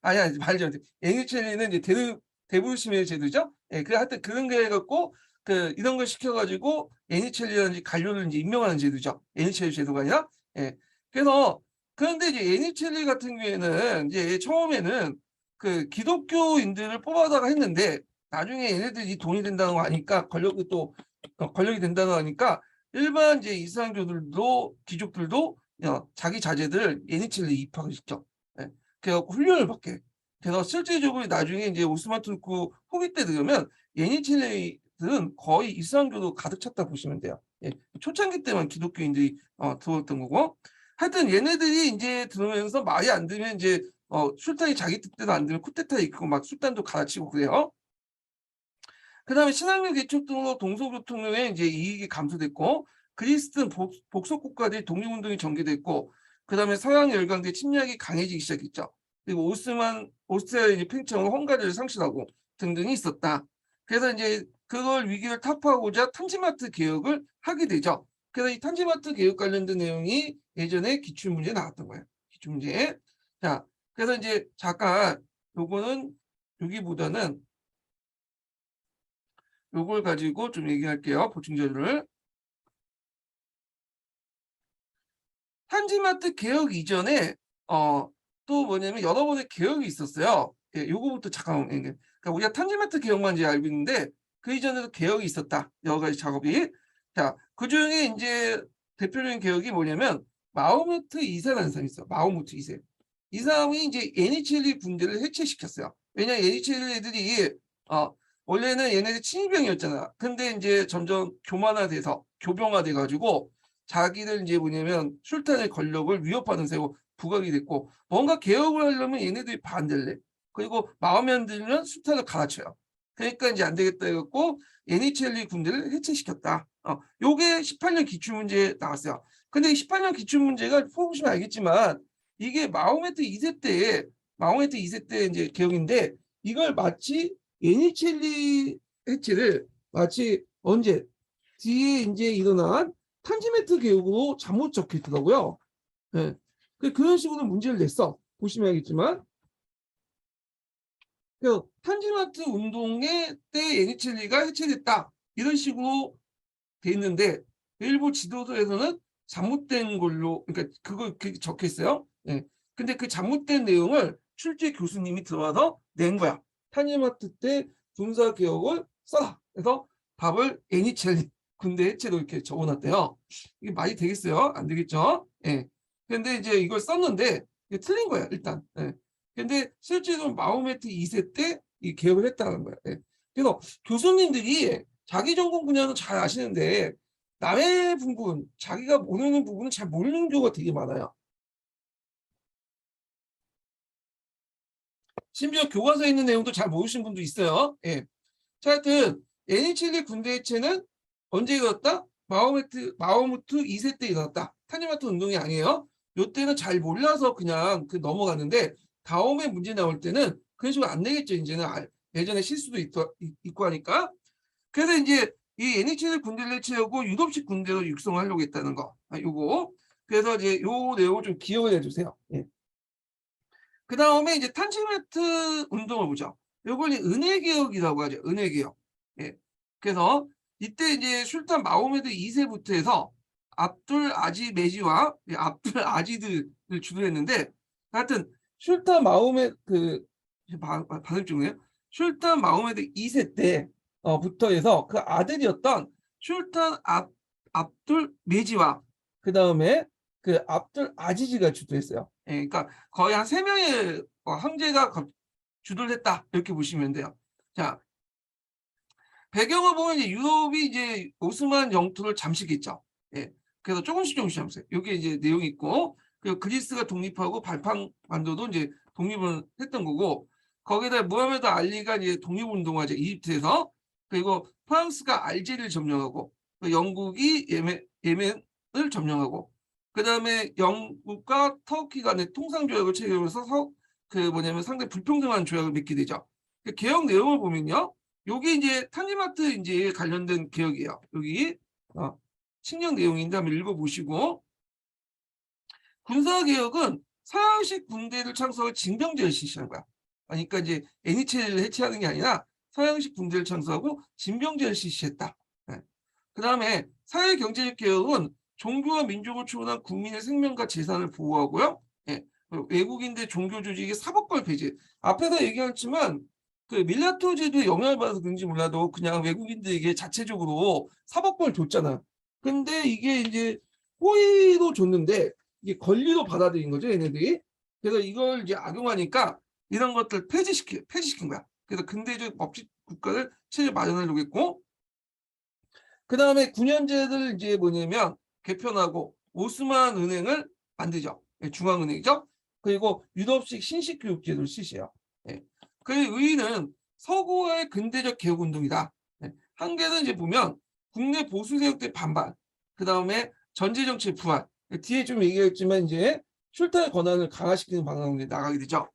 [SPEAKER 1] 아니 말죠. 에니첼리는 이제 대부심의 제도죠. 예, 그 하여튼 그런 게 해갖고 그 이런 걸 시켜가지고 에니첼리라든지 관료를 이제 임명하는 제도죠. 에니첼리 제도가 아니라. 예. 그래서 그런데 이제 에니첼리 같은 경우에는 이제 처음에는 그 기독교인들을 뽑아다가 했는데 나중에 얘네들이 돈이 된다는 거 아니까 권력이 된다는 거 아니까 일반 이제 이슬람교들도 귀족들도 자기 자제들 예니첼리 입학을 시켜. 예. 그래갖고 훈련을 받게. 그래서 실제적으로 나중에 이제 오스만 투르크 후기 때 들으면 예니첼리들은 거의 이슬람교도 가득 찼다 보시면 돼요. 예. 초창기 때만 기독교인들이 들어왔던 거고. 하여튼 얘네들이 이제 들어오면서 말이 안 되면 이제 술탄이 자기 뜻대로 안 되면 쿠데타 있고 막 술탄도 갈아치고 그래요. 그다음에 신학력 개척 등으로 동서교통의 이제 이익이 감소됐고 그리스 등 복속 국가들이 독립운동이 전개됐고 그다음에 서양 열강대 침략이 강해지기 시작했죠. 그리고 오스트리아 이제 팽창으로 헝가리를 상실하고 등등이 있었다. 그래서 이제 그걸 위기를 타파하고자 탄지마트 개혁을 하게 되죠. 그래서 이 탄지마트 개혁 관련된 내용이 예전에 기출문제에 나왔던 거예요. 기출문제. 자, 그래서 이제 잠깐 요거는 여기보다는 요걸 가지고 좀 얘기할게요. 보충 자료를. 탄지마트 개혁 이전에 또 뭐냐면 여러 번의 개혁이 있었어요. 예, 요거부터 잠깐 그러니까 우리가 탄지마트 개혁만 이제 알고 있는데 그 이전에도 개혁이 있었다. 여러 가지 작업이. 자, 그중에 이제 대표적인 개혁이 뭐냐면 마호메트 2세라는 사람이 있어. 마호메트 2세. 이 사람이 이제 예니첼리 군대를 해체시켰어요. 왜냐 예니첼리 애들이 원래는 얘네들 친일병이었잖아. 근데 이제 점점 교병화돼 가지고 자기들 이제 뭐냐면 술탄의 권력을 위협하는 세고 부각이 됐고 뭔가 개혁을 하려면 얘네들이 반대를 해. 그리고 마음에 안 들면 술탄을 갈아쳐요. 그러니까 이제 안 되겠다 해갖고 예니첼리 군대를 해체시켰다. 요게 18년 기출문제에 나왔어요. 근데 18년 기출문제가 보시면 알겠지만 이게 마호메트 2세 때 이제 개혁인데 이걸 마치 예니첼리 해체를 마치 언제 뒤에 이제 일어난 탄지마트 개혁으로 잘못 적혀있더라고요. 예. 그런 식으로 문제를 냈어. 보시면 알겠지만 그 탄지마트 운동의 때 예니첼리가 해체됐다. 이런 식으로 돼 있는데 일부 지도서에서는 잘못된 걸로 그러니까 그거 적혀 있어요. 예. 근데 그 잘못된 내용을 출제 교수님이 들어와서 낸 거야. 탄지마트 때 군사 개혁을 써라. 그래서 답을 예니첼리 군대 해체로 이렇게 적어놨대요. 이게 말이 되겠어요? 안 되겠죠? 예. 근데 이제 이걸 썼는데 이게 틀린 거야 일단. 예. 근데 실제로 마호메트 2세 때 이 개혁을 했다는 거야. 예. 그래서 교수님들이 자기 전공 분야는 잘 아시는데 남의 부분, 자기가 모르는 부분은 잘 모르는 경우가 되게 많아요. 심지어 교과서에 있는 내용도 잘 모르시는 분도 있어요. 예. 자, 하여튼 NH1 군대 해체는 언제 일어났다? 마오무트 2세 때 일어났다. 타니마트 운동이 아니에요. 요때는 잘 몰라서 그냥 넘어갔는데 다음에 문제 나올 때는 그런 식으로 안 내겠죠. 이제는 예전에 실수도 있고 하니까. 그래서 이제 이 NH1 군대를 해체하고 유럽식 군대로 육성하려고 했다는 거. 요거. 그래서 이제 요 내용을 좀 기억을 해주세요. 예. 그 다음에 이제 탄지메트 운동을 보죠. 요걸 은혜개혁이라고 하죠. 은혜개혁. 예. 그래서 이때 이제 술탄 마호메드 2세부터 해서 압둘 아지 메지와 압둘 아지드를 주도했는데, 하여튼 술탄 마호메드 발음 중이에요. 술탄 마호메드 2세 때부터 해서 그 아들이었던 술탄 압둘 메지와 그 다음에 그 압둘 아지즈가 주도했어요. 예, 그러니까 거의 한 3명의 황제가 주도를 했다 이렇게 보시면 돼요. 자, 배경을 보면 이제 유럽이 이제 오스만 영토를 잠식했죠. 예, 그래서 조금씩 하면서 여기 이제 내용이 있고, 그리고 그리스가 독립하고 발판 반도도 이제 독립을 했던 거고, 거기다 무하메드 알리가 이제 독립운동하죠, 이집트에서. 그리고 프랑스가 알제리를 점령하고, 영국이 예멘을 점령하고, 그 다음에 영국과 터키 간의 통상조약을 체결해서 상당히 불평등한 조약을 맺게 되죠. 개혁 내용을 보면요, 여기 이제 탄지마트 이제 관련된 개혁이에요. 여기 칙령 내용인데 한번 읽어보시고, 군사개혁은 서양식 군대를 창설하고 징병제를 실시하는 거야. 그러니까 이제 NHL을 해체하는 게 아니라 서양식 군대를 창설하고 징병제를 실시했다. 네. 그 다음에 사회경제적 개혁은 종교와 민족을 추구한 국민의 생명과 재산을 보호하고요. 네. 외국인들 종교 조직의 사법권 폐지. 앞에서 얘기했지만 그 밀라토 제도에 영향을 받아서 그런지 몰라도 그냥 외국인들에게 자체적으로 사법권을 줬잖아. 근데 이게 이제 호의도 줬는데 이게 권리도 받아들인 거죠, 얘네들이. 그래서 이걸 이제 악용하니까 이런 것들 폐지시킨 거야. 그래서 근대적 법치 국가를 체제 마련하려고 했고, 그 다음에 9년제를 이제 뭐냐면 개편하고 오스만 은행을 만들죠. 중앙은행이죠. 그리고 유럽식 신식 교육제도를 실시해요. 예. 그 의의는 서구의 근대적 개혁 운동이다. 예. 한계는 이제 보면 국내 보수 세력들 반발, 그 다음에 전제 정치의 부활. 뒤에 좀 얘기했지만 이제 출타의 권한을 강화시키는 방향으로 나가게 되죠.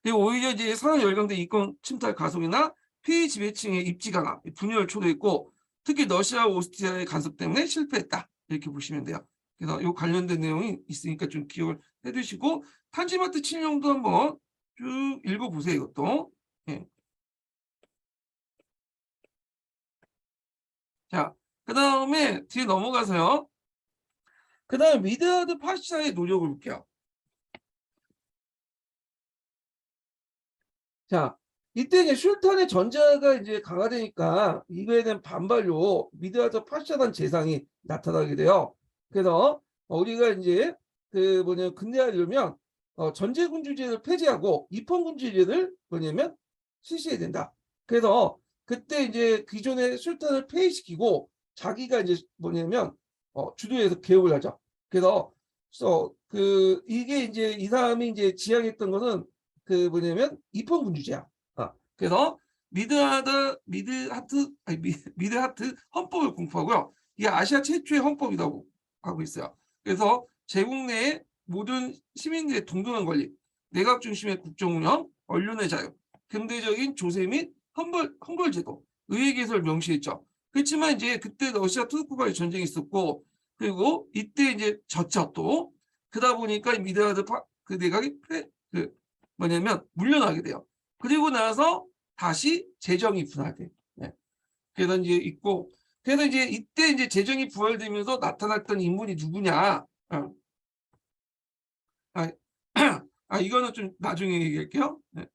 [SPEAKER 1] 그리고 오히려 이제 서양 열강대 이권 침탈 가속이나 피해 지배층의 입지 강화, 분열을 초래했고, 특히 러시아와 오스트리아의 간섭 때문에 실패했다. 이렇게 보시면 돼요. 그래서 이 관련된 내용이 있으니까 좀 기억을 해두시고, 탄지마트 칙령도 한번 쭉 읽어보세요. 이것도. 예. 자, 그 다음에 뒤에 넘어가서요. 그 다음에 미드하드 파시아의 노력을 볼게요. 자, 이때 이제 술탄의 전자가 이제 강화되니까 이거에 대한 반발로 미드하드 파시아단 재상이 나타나게 돼요. 그래서 우리가 이제 근대화하려면 전제군주제를 폐지하고 입헌군주제를 실시해야 된다. 그래서 그때 이제 기존의 술탄을 폐위시키고 자기가 이제 주도해서 개혁을 하죠. 그래서 이게 이제 이 사람이 이제 지향했던 것은 입헌군주제야. 그래서 미드하트 헌법을 공포하고요. 이게 아시아 최초의 헌법이라고 하고 있어요. 그래서 제국 내의 모든 시민들의 동등한 권리, 내각 중심의 국정 운영, 언론의 자유, 근대적인 조세 및 헌벌제도, 의회 개설을 명시했죠. 그렇지만 이제 그때 러시아 투르크과의 전쟁이 있었고, 그리고 이때 이제 졌죠 또. 그러다 보니까 미드하트 그 내각이 물러나게 돼요. 그리고 나서 다시 재정이 분할돼. 네. 그래서 이제 있고, 그래서 이제 이때 이제 재정이 부활되면서 나타났던 인물이 누구냐? 이거는 좀 나중에 얘기할게요. 네.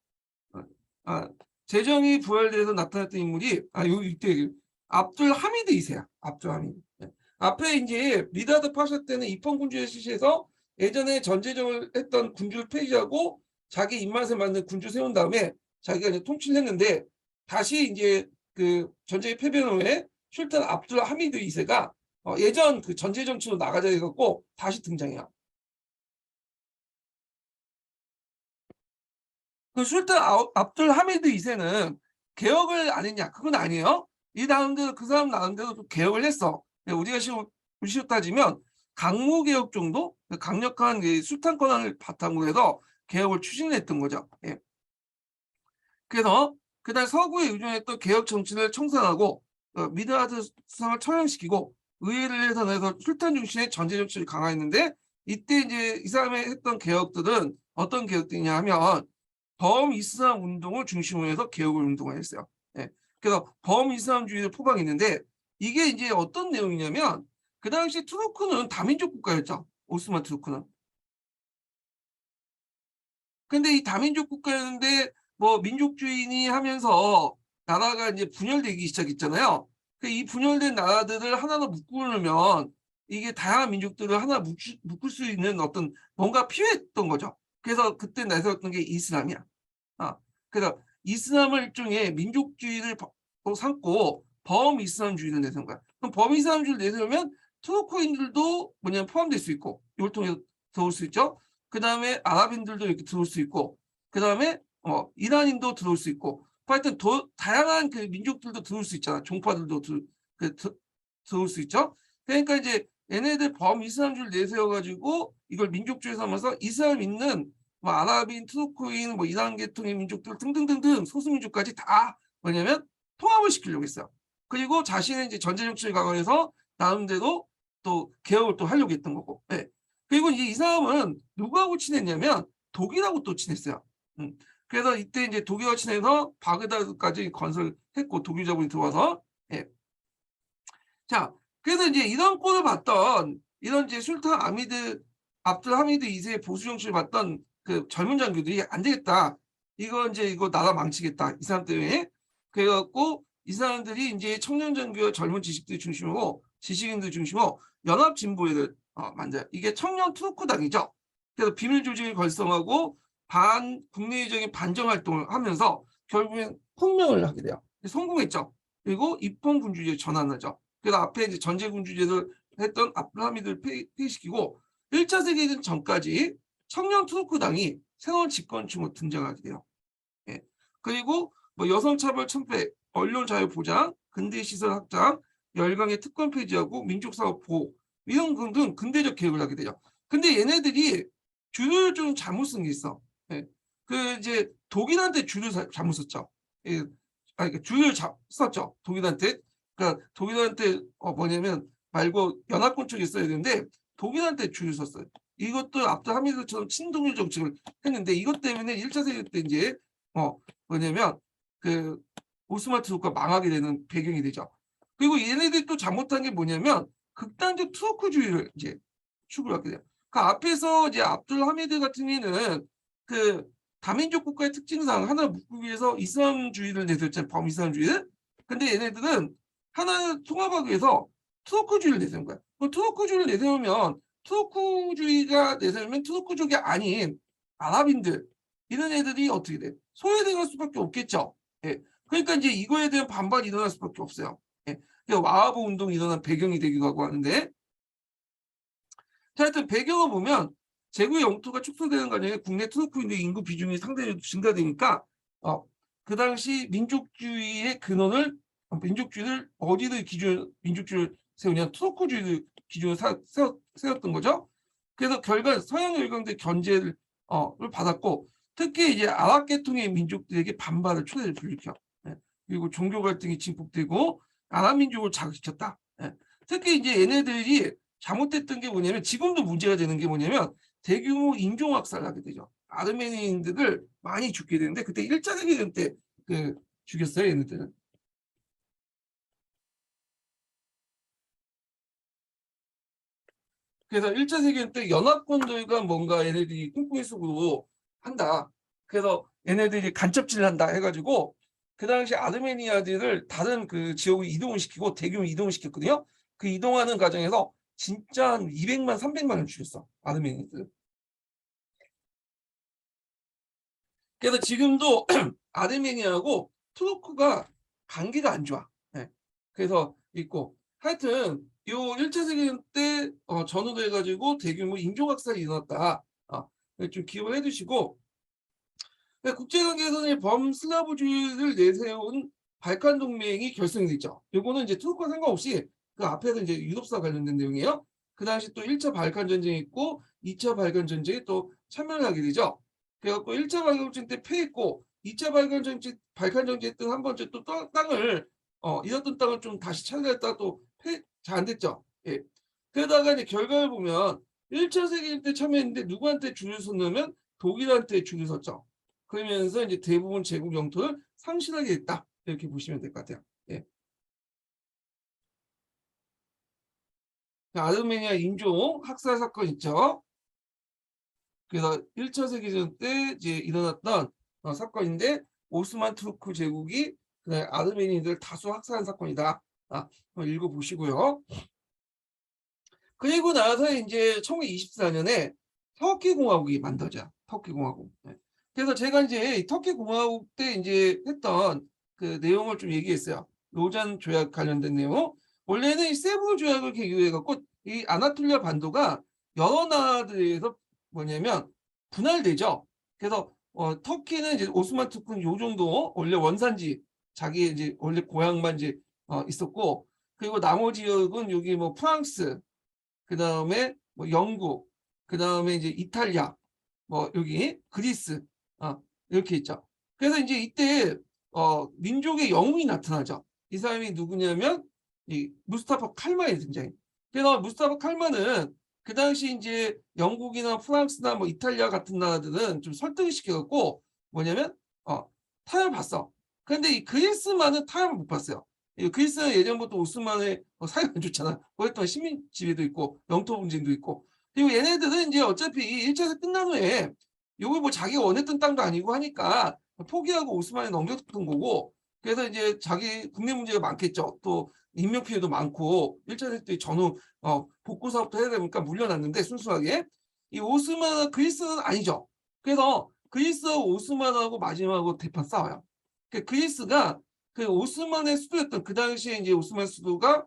[SPEAKER 1] 재정이 부활돼서 나타났던 인물이 이때 압둘 하미드 2세야. 압둘 하미드. 네. 앞에 이제 미다드 파샤 때는 입헌군주에 실시해서 예전에 전제적을 했던 군주를 폐지하고 자기 입맛에 맞는 군주 세운 다음에 자기가 이제 통치를 했는데, 다시 이제 그 전쟁의 패배 후에 술탄 압둘 하미드 2세가 예전 그 전제 정치로 나가자 해갖고 다시 등장해요. 그 술탄 압둘 하미드 2세는 개혁을 안 했냐? 그건 아니에요. 이 나름대로 그 사람 나름대로 좀 개혁을 했어. 우리가 우리식으로 따지면 강무 개혁 정도 강력한 술탄 권한을 바탕으로 해서 개혁을 추진했던 거죠. 예. 그래서 그날 서구에 의존했던 개혁 정치를 청산하고 미드하드 수상을 처형시키고 의회를 해산해서 술탄 중심의 전제 정치를 강화했는데 이때 이제 이 사람이 했던 개혁들은 어떤 개혁들이냐 하면 범이슬람 운동을 중심으로 해서 개혁을 운동을 했어요. 예. 그래서 범이슬람주의를 포방했는데 이게 이제 어떤 내용이냐면 그 당시 투르크는 다민족 국가였죠. 오스만 투르크는. 근데 이 다민족 국가였는데 뭐 민족주의니 하면서 나라가 이제 분열되기 시작했잖아요. 이 분열된 나라들을 하나로 묶으려면 이게 다양한 민족들을 하나 묶을 수 있는 어떤 뭔가 필요했던 거죠. 그래서 그때 내세웠던 게 이슬람이야. 그래서 이슬람을 일종의 민족주의를 삼고 범이슬람주의를 내세운 거야. 그럼 범이슬람주의를 내세우면 투르크인들도 뭐냐면 포함될 수 있고 이걸 통해서 들어올 수 있죠. 그 다음에 아랍인들도 이렇게 들어올 수 있고 그 다음에 이란인도 들어올 수 있고 하여튼 다양한 그 민족들도 들어올 수 있잖아. 종파들도 들어올 수 있죠. 그러니까 이제 얘네들 범이슬람주의를 내세워가지고 이걸 민족주의 삼아서 이슬람 있는 뭐 아랍인, 투르크인, 뭐 이란 계통의 민족들 등등등등 소수민족까지 다 뭐냐면 통합을 시키려고 했어요. 그리고 자신의 이제 전제 정치를 강화해서 나름대로 또 개혁을 또 하려고 했던 거고. 네. 그리고 이제 이 사람은 누구하고 친했냐면 독일하고 또 친했어요. 그래서 이때 이제 독일하고 친해서 바그다드까지 건설했고 독일 자본이 들어와서. 예. 자, 그래서 이제 이런 꼴을 봤던 이런 이제 술탄 압둘 하미드 2세의 보수 정치를 봤던 그 젊은 장교들이 안 되겠다. 이거 나라 망치겠다. 이 사람 때문에. 그래갖고 이 사람들이 이제 청년 장교와 젊은 지식들 중심으로 지식인들 중심으로 연합 진보회를 만들어요. 이게 청년 투르크당이죠. 그래서 비밀 조직을 결성하고 국내적인 반정 활동을 하면서 결국엔 혁명을 하게 돼요. 성공했죠. 그리고 입헌군주제를 전환하죠. 그래서 앞에 이제 전제군주제를 했던 압둘하미드를 폐기시키고 1차 세계대전 전까지 청년 투르크당이 새로운 집권층으로 등장하게 돼요. 예. 그리고 뭐 여성차별 천폐, 언론 자유 보장, 근대시설 확장, 열강의 특권 폐지하고 민족사업 보호 이런 등등 근대적 개혁을 하게 되죠. 근데 얘네들이 줄을 좀 잘못 쓴 게 있어. 예. 그 이제 독일한테 줄을 잘못 썼죠. 예. 그러니까 줄을 썼죠. 독일한테. 그러니까 독일한테 뭐냐면 말고 연합군 쪽에 써야 되는데 독일한테 줄을 썼어요. 이것도 압둘하미드처럼 친동일 정책을 했는데 이것 때문에 1차 세계 때 이제 뭐냐면 그 오스만 투르크가 망하게 되는 배경이 되죠. 그리고 얘네들이 또 잘못한 게 뭐냐면 극단적 투르크주의를 이제 추구하게 돼요. 그 앞에서 이제 압둘하미드 같은 경우에는 그 다민족 국가의 특징상 하나를 묶기 위해서 이슬람주의를 내세웠잖아요. 범이슬람주의를. 근데 얘네들은 하나를 통합하기 위해서 투르크주의를 내세운 거야. 투르크주의를 내세우면 투르크주의가 내세우면 투르크족이 아닌 아랍인들 이런 애들이 어떻게 돼? 소외될 수밖에 없겠죠. 예. 그러니까 이제 이거에 대한 반발이 일어날 수밖에 없어요. 예. 와하브 운동이 일어난 배경이 되기도 하고 하는데 자, 하여튼 배경을 보면 제국의 영토가 축소되는 과정에 국내 투르크인의 인구 비중이 상대적으로 증가되니까 그 당시 민족주의를 어디를 기준 민족주의를 세우냐 투르크주의를 기준으로 세웠던 거죠. 그래서 결과 서양 열강대 견제를 받았고 특히 이제 아랍 계통의 민족들에게 반발을 초대를 불리켜. 예. 그리고 종교 갈등이 증폭되고 아랍 민족을 자극시켰다. 예. 특히 이제 얘네들이 잘못됐던 게 뭐냐면 지금도 문제가 되는 게 뭐냐면 대규모 인종학살을 하게 되죠. 아르메니인들을 많이 죽게 되는데 그때 1차 세계대전 때 죽였어요. 얘네들은. 그래서 1차 세계대전 때 연합군들과 뭔가 얘네들이 꿍꿍이 속으로 한다. 그래서 얘네들이 간첩질을 한다 해가지고 그 당시 아르메니아들을 다른 그 지역으로 이동을 시키고 대규모 이동을 시켰거든요. 그 이동하는 과정에서 진짜 한 200만, 300만을 죽였어. 아르메니아들. 그래서 지금도 아르메니아하고 투르크가 관계가 안 좋아. 예. 그래서 있고 하여튼 요 1차 세계대전 때 전후도 해 가지고 대규모 인종학살이 일어났다. 좀 기억을 해 두시고 국제 관계에서는 범슬라브주의를 내세운 발칸 동맹이 결성이 됐죠. 요거는 이제 투르크와 상관없이 그 앞에서 이제 유럽사 관련된 내용이에요. 그 당시 또 1차 발칸 전쟁이 있고 2차 발칸 전쟁에 또 참여를 하게 되죠. 그래 갖고 1차 발칸 전쟁 때 패했고 2차 발칸 전쟁 때 한 번째 또 땅을 잃었던 땅을 좀 다시 찾아냈다가 또 잘 안 됐죠. 예. 그러다가 이제 결과를 보면 1차 세계대전 때 참여했는데 누구한테 줄을 섰냐면 독일한테 줄을 섰죠. 그러면서 이제 대부분 제국 영토를 상실하게 됐다. 이렇게 보시면 될 것 같아요. 예. 아르메니아 인종 학살 사건 있죠. 그래서 1차 세계대전 때 이제 일어났던 사건인데 오스만 투르크 제국이 그날 아르메니아인들 다수 학살한 사건이다. 한번 읽어보시고요. 그리고 나서 이제 1924년에 터키 공화국이 만들어져요. 터키 공화국. 네. 그래서 제가 이제 터키 공화국 때 이제 했던 그 내용을 좀 얘기했어요. 로잔 조약 관련된 내용. 원래는 이 세부 조약을 계기로 해갖고 이 아나톨리아 반도가 여러 나라들에서 뭐냐면 분할되죠. 그래서 터키는 이제 오스만 투르크는 요 정도 원래 원산지 자기 이제 원래 고향만 이제 있었고 그리고 나머지 지역은 여기 뭐 프랑스 그다음에 뭐 영국, 그다음에 이제 이탈리아, 뭐 여기 그리스, 이렇게 있죠. 그래서 이제 이때 민족의 영웅이 나타나죠. 이 사람이 누구냐면 이 무스타파 칼만이 등장해. 그래서 무스타파 칼만은 그 당시 이제 영국이나 프랑스나 뭐 이탈리아 같은 나라들은 좀 설득을 시켜갖고 뭐냐면 타협을 봤어. 그런데 이 그리스만은 타협을 못 봤어요. 그리스는 예전부터 오스만의 사이가 안 좋잖아. 거기에 식민 지배도 있고 영토 분쟁도 있고. 그리고 얘네들은 이제 어차피 1차 세계 끝난 후에 요거 뭐 자기가 원했던 땅도 아니고 하니까 포기하고 오스만에 넘겼던 거고. 그래서 이제 자기 국내 문제가 많겠죠. 또 인명 피해도 많고 1차 세계 때 전후 복구 사업도 해야 되니까 물려놨는데 순수하게 이 오스만 그리스는 아니죠. 그래서 그리스와 오스만하고 마지막으로 대판 싸워요. 그리스가 그 오스만의 수도였던 그 당시에 이제 오스만 수도가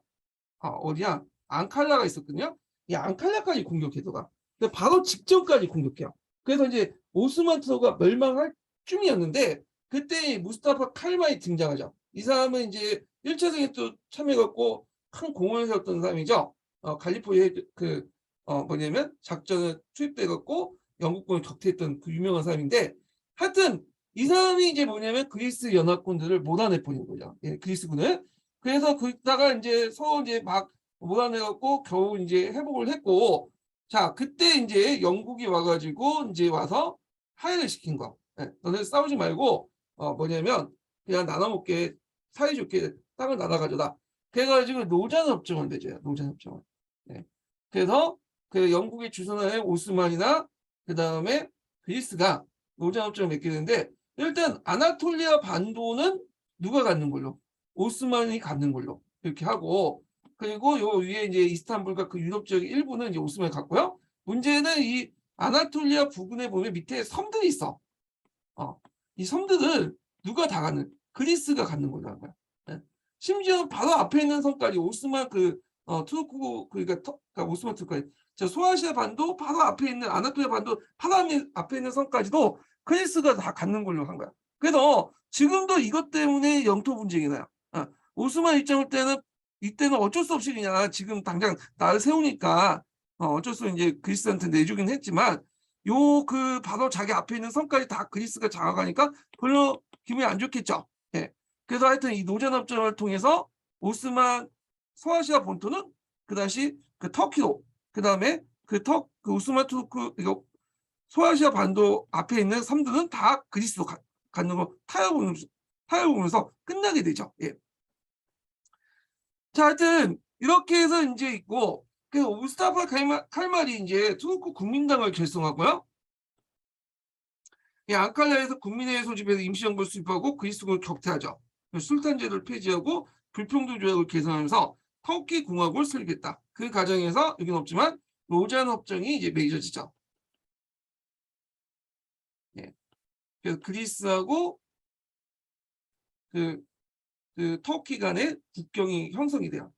[SPEAKER 1] 어디야? 앙칼라가 있었거든요. 이 앙칼라까지 공격해서가. 근데 바로 직전까지 공격해요. 그래서 이제 오스만 투어가 멸망할 쯤이었는데 그때 무스타파 칼마이 등장하죠. 이 사람은 이제 1차 세계에 또 참여해갖고 큰 공헌을 세웠던 사람이죠. 갈리포리아 그 뭐냐면 작전을 투입돼갖고 영국군을 격퇴했던 그 유명한 사람인데 하여튼 이 사람이 이제 뭐냐면 그리스 연합군들을 몰아내 버린 거죠. 예, 그리스군을. 그래서 그다가 이제 서로 이제 막 몰아내갖고 겨우 이제 회복을 했고, 자 그때 이제 영국이 와가지고 이제 와서 하해를 시킨 거. 예, 너네 싸우지 말고 뭐냐면 그냥 나눠먹게 사이좋게 땅을 나눠 가져다. 그래가지고 노잔협정을 맺어요. 노잔협정을. 예. 그래서 그 영국의 주선하에 오스만이나 그 다음에 그리스가 노잔협정을 맺게 되는데 일단 아나톨리아 반도는 누가 갖는 걸로? 오스만이 갖는 걸로 이렇게 하고 그리고 요 위에 이제 이스탄불과 그 유럽 지역 일부는 이제 오스만이 갖고요. 문제는 이 아나톨리아 부근에 보면 밑에 섬들이 있어. 이 섬들을 누가 다 갖는? 그리스가 갖는 거라는 거야. 네. 심지어 바로 앞에 있는 섬까지 오스만 투르크 그러니까 오스만 투르크 저 소아시아 반도 바로 앞에 있는 아나톨리아 반도 바로 앞에 있는 섬까지도 그리스가 다 갖는 걸로 한 거야. 그래서 지금도 이것 때문에 영토 분쟁이 나요. 오스만 입장일 때는 이때는 어쩔 수 없이 그냥 지금 당장 나를 세우니까 어쩔 수 없이 이제 그리스한테 내주긴 했지만 요 그 바로 자기 앞에 있는 섬까지 다 그리스가 장악하니까 별로 기분이 안 좋겠죠. 예. 그래서 하여튼 이 노잔협정을 통해서 오스만 소아시아 본토는 그 당시 그 터키로 그 다음에 그 오스만 투르크 이거 소아시아 반도 앞에 있는 섬들은 다 그리스로 갖는 거 타협하면서 끝나게 되죠. 예. 자, 하여튼 이렇게 해서 이제 있고 그 무스타파 칼말이 이제 투르크 국민당을 결성하고요. 이 앙칼라에서 국민회의 소집해서 임시정부를 수립하고 그리스군을 격퇴하죠. 술탄제도를 폐지하고 불평등 조약을 개선하면서 터키 공화국을 설립했다. 그 과정에서 여기는 없지만 로잔 협정이 이제 맺어지죠. 예. 그래서 그리스하고 그 그 터키 간의 국경이 형성이 돼요.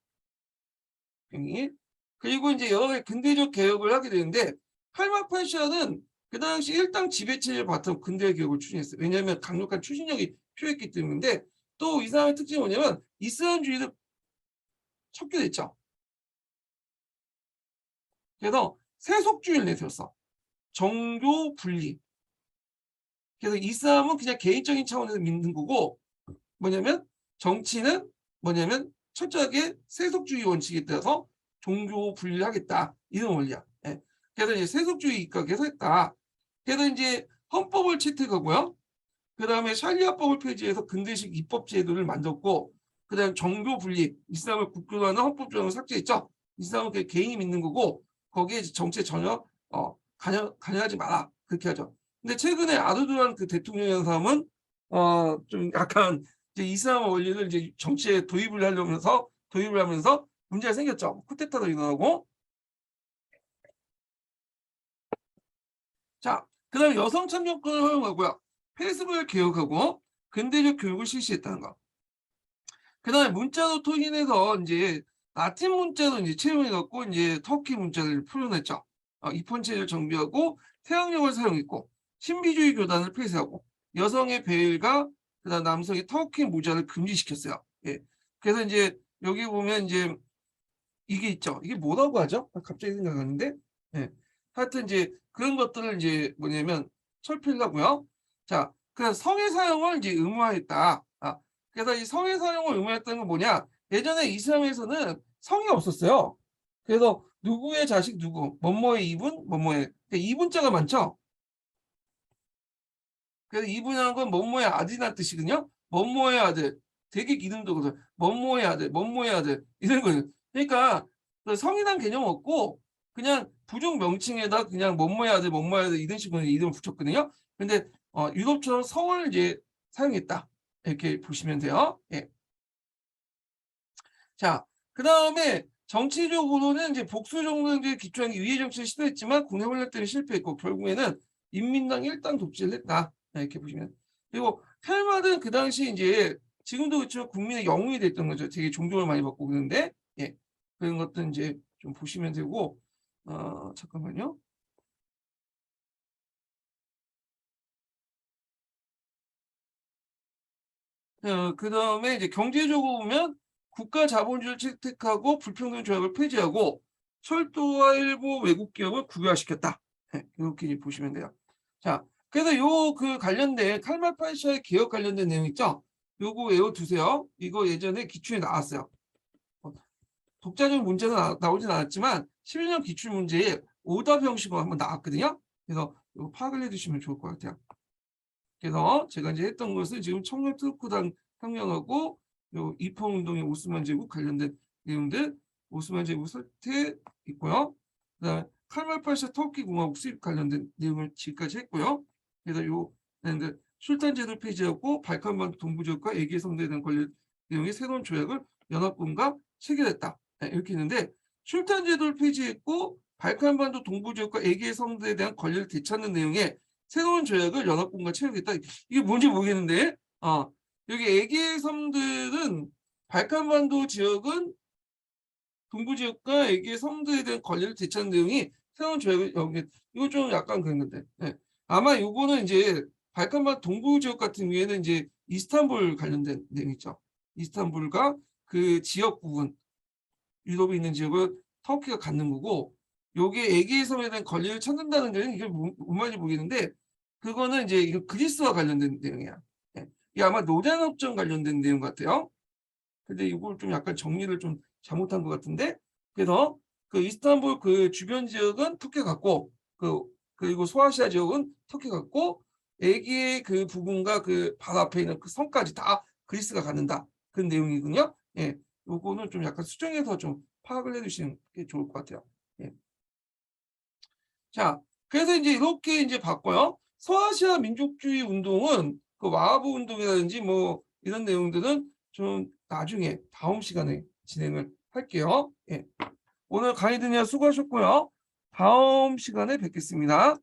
[SPEAKER 1] 국경이. 그리고 이제 여러 가지 근대적 개혁을 하게 되는데 칼말 파샤는 그 당시 일당 지배체제를 바탕으로 근대 개혁을 추진했어요. 왜냐하면 강력한 추진력이 필요했기 때문인데 또 이 사람의 특징이 뭐냐면 이슬람주의를 척결했죠. 그래서 세속주의를 내세웠어. 정교 분리. 그래서 이슬람은 그냥 개인적인 차원에서 믿는 거고 뭐냐면 정치는 뭐냐면 철저하게 세속주의 원칙에 따라서 종교 분리를 하겠다. 이런 원리야. 예. 그래서 이제 세속주의 입각해서 했다. 그래서 이제 헌법을 채택하고요. 그 다음에 샤리아법을 폐지해서 근대식 입법 제도를 만들었고 그 다음에 정교 분리, 이슬람을 국교로 하는 헌법 조항을 삭제했죠. 이슬람은 그냥 개인이 믿는 거고 거기에 정치에 전혀 관여하지 마라. 그렇게 하죠. 근데 최근에 아르도안 그 대통령이라는 사람은 좀 약간 이제 이슬람 원리를 이제 정치에 도입을 하면서 문제가 생겼죠. 쿠데타도 일어나고. 자, 그다음에 여성 참여권을 허용하고요. 페이스북을 개혁하고 근대적 교육을 실시했다는 거. 그다음에 문자로 통일해서 이제 라틴 문자로 이제 채용해갖고 이제 터키 문자를 풀어냈죠. 입헌체를 정비하고 태양력을 사용했고 신비주의 교단을 폐쇄하고 여성의 베일과 그다음 남성의 터키 모자를 금지시켰어요. 예. 그래서 이제 여기 보면 이제 이게 있죠. 이게 뭐라고 하죠? 갑자기 생각하는데. 예. 하여튼 이제 그런 것들을 이제 뭐냐면 철폐하고요. 자, 그래서 성의 사용을 이제 의무화했다. 그래서 이 성의 사용을 의무화했다는 건 뭐냐? 예전에 이슬람에서는 성이 없었어요. 그래서 누구의 자식 누구, 뭐뭐의 이분, 뭐뭐의 그러니까 이분자가 많죠. 그래서 이분이라는 건 뭐뭐의 아들이라는 뜻이거든요. 뭐뭐의 아들, 되게 이름도 그래서 뭐뭐의 아들, 뭐뭐의 아들 이런 거예요. 그러니까 그 성이란 개념 없고 그냥 부족 명칭에다 그냥 뭐뭐의 아들, 뭐뭐의 아들 이런 식으로 이름을 붙였거든요. 근데 유럽처럼 성을 이제 사용했다 이렇게 보시면 돼요. 예. 자, 그 다음에 정치적으로는 이제 복수 정당제에 기초한 위해 정치를 시도했지만 국내 혼란 때문에 실패했고 결국에는 인민당 일당 독재를 했다. 이렇게 보시면. 그리고 헬마는 그 당시 이제 지금도 그렇지만 국민의 영웅이 됐던 거죠. 되게 존경을 많이 받고 그러는데 예. 그런 것도 이제 좀 보시면 되고 잠깐만요. 그 다음에 이제 경제적으로 보면 국가 자본주의를 채택하고 불평등 조약을 폐지하고 철도와 일부 외국 기업을 국유화시켰다. 네, 이렇게 이제 보시면 돼요. 자, 그래서 요 그 관련된 칼말 파샤의 개혁 관련된 내용 있죠? 요거 외워두세요. 이거 예전에 기출에 나왔어요. 독자적 문제는 나오진 않았지만 11년 기출 문제에 오답 형식으로 한번 나왔거든요. 그래서 이거 파악을 해두시면 좋을 것 같아요. 그래서 제가 이제 했던 것은 지금 청년 트루크당 혁명하고 요 입헌운동의 오스만 제국 관련된 내용들, 오스만 제국 설태 있고요. 그다음에 칼말 파샤 터키 공화국 수입 관련된 내용을 지금까지 했고요. 그래서 요 술탄 제도 폐지하고 발칸반도 동부 지역과 에게 성대에 대한 관련 내용의 새로운 조약을 연합군과 체결했다. 네, 이렇게 했는데 술탄 제도를 폐지했고 발칸반도 동부 지역과 에게 성대에 대한 권리를 되찾는 내용의 새로운 조약을 연합군과 체결했다. 이게 뭔지 모르겠는데, 여기 에게 섬들은 발칸반도 지역은 동부 지역과 에게 섬들에 대한 권리를 되찾는 내용이 새로운 조약을 여기 이거 좀 약간 그런 건데, 네. 아마 요거는 이제 발칸반 동부 지역 같은 경우에는 이제 이스탄불 관련된 내용이죠. 이스탄불과 그 지역 부분 유럽에 있는 지역을 터키가 갖는 거고 요게 에게의 섬에 대한 권리를 찾는다는 게 이게 뭔 말인지 모르겠는데 그거는 이제 이거 그리스와 관련된 내용이야. 예. 이게 아마 노량업전 관련된 내용 같아요. 근데 이걸 좀 약간 정리를 좀 잘못한 것 같은데 그래서 그 이스탄불 그 주변 지역은 터키가 갖고 그리고 소아시아 지역은 터키가 갖고 에게의 그 부분과 그 바로 앞에 있는 그 섬까지 다 그리스가 갖는다. 그런 내용이군요. 예. 요거는 좀 약간 수정해서 좀 파악을 해주시는 게 좋을 것 같아요. 예. 자, 그래서 이제 이렇게 이제 봤고요. 소아시아 민족주의 운동은 그 와하브 운동이라든지 뭐 이런 내용들은 좀 나중에 다음 시간에 진행을 할게요. 예. 오늘 강의 듣느라 수고하셨고요. 다음 시간에 뵙겠습니다.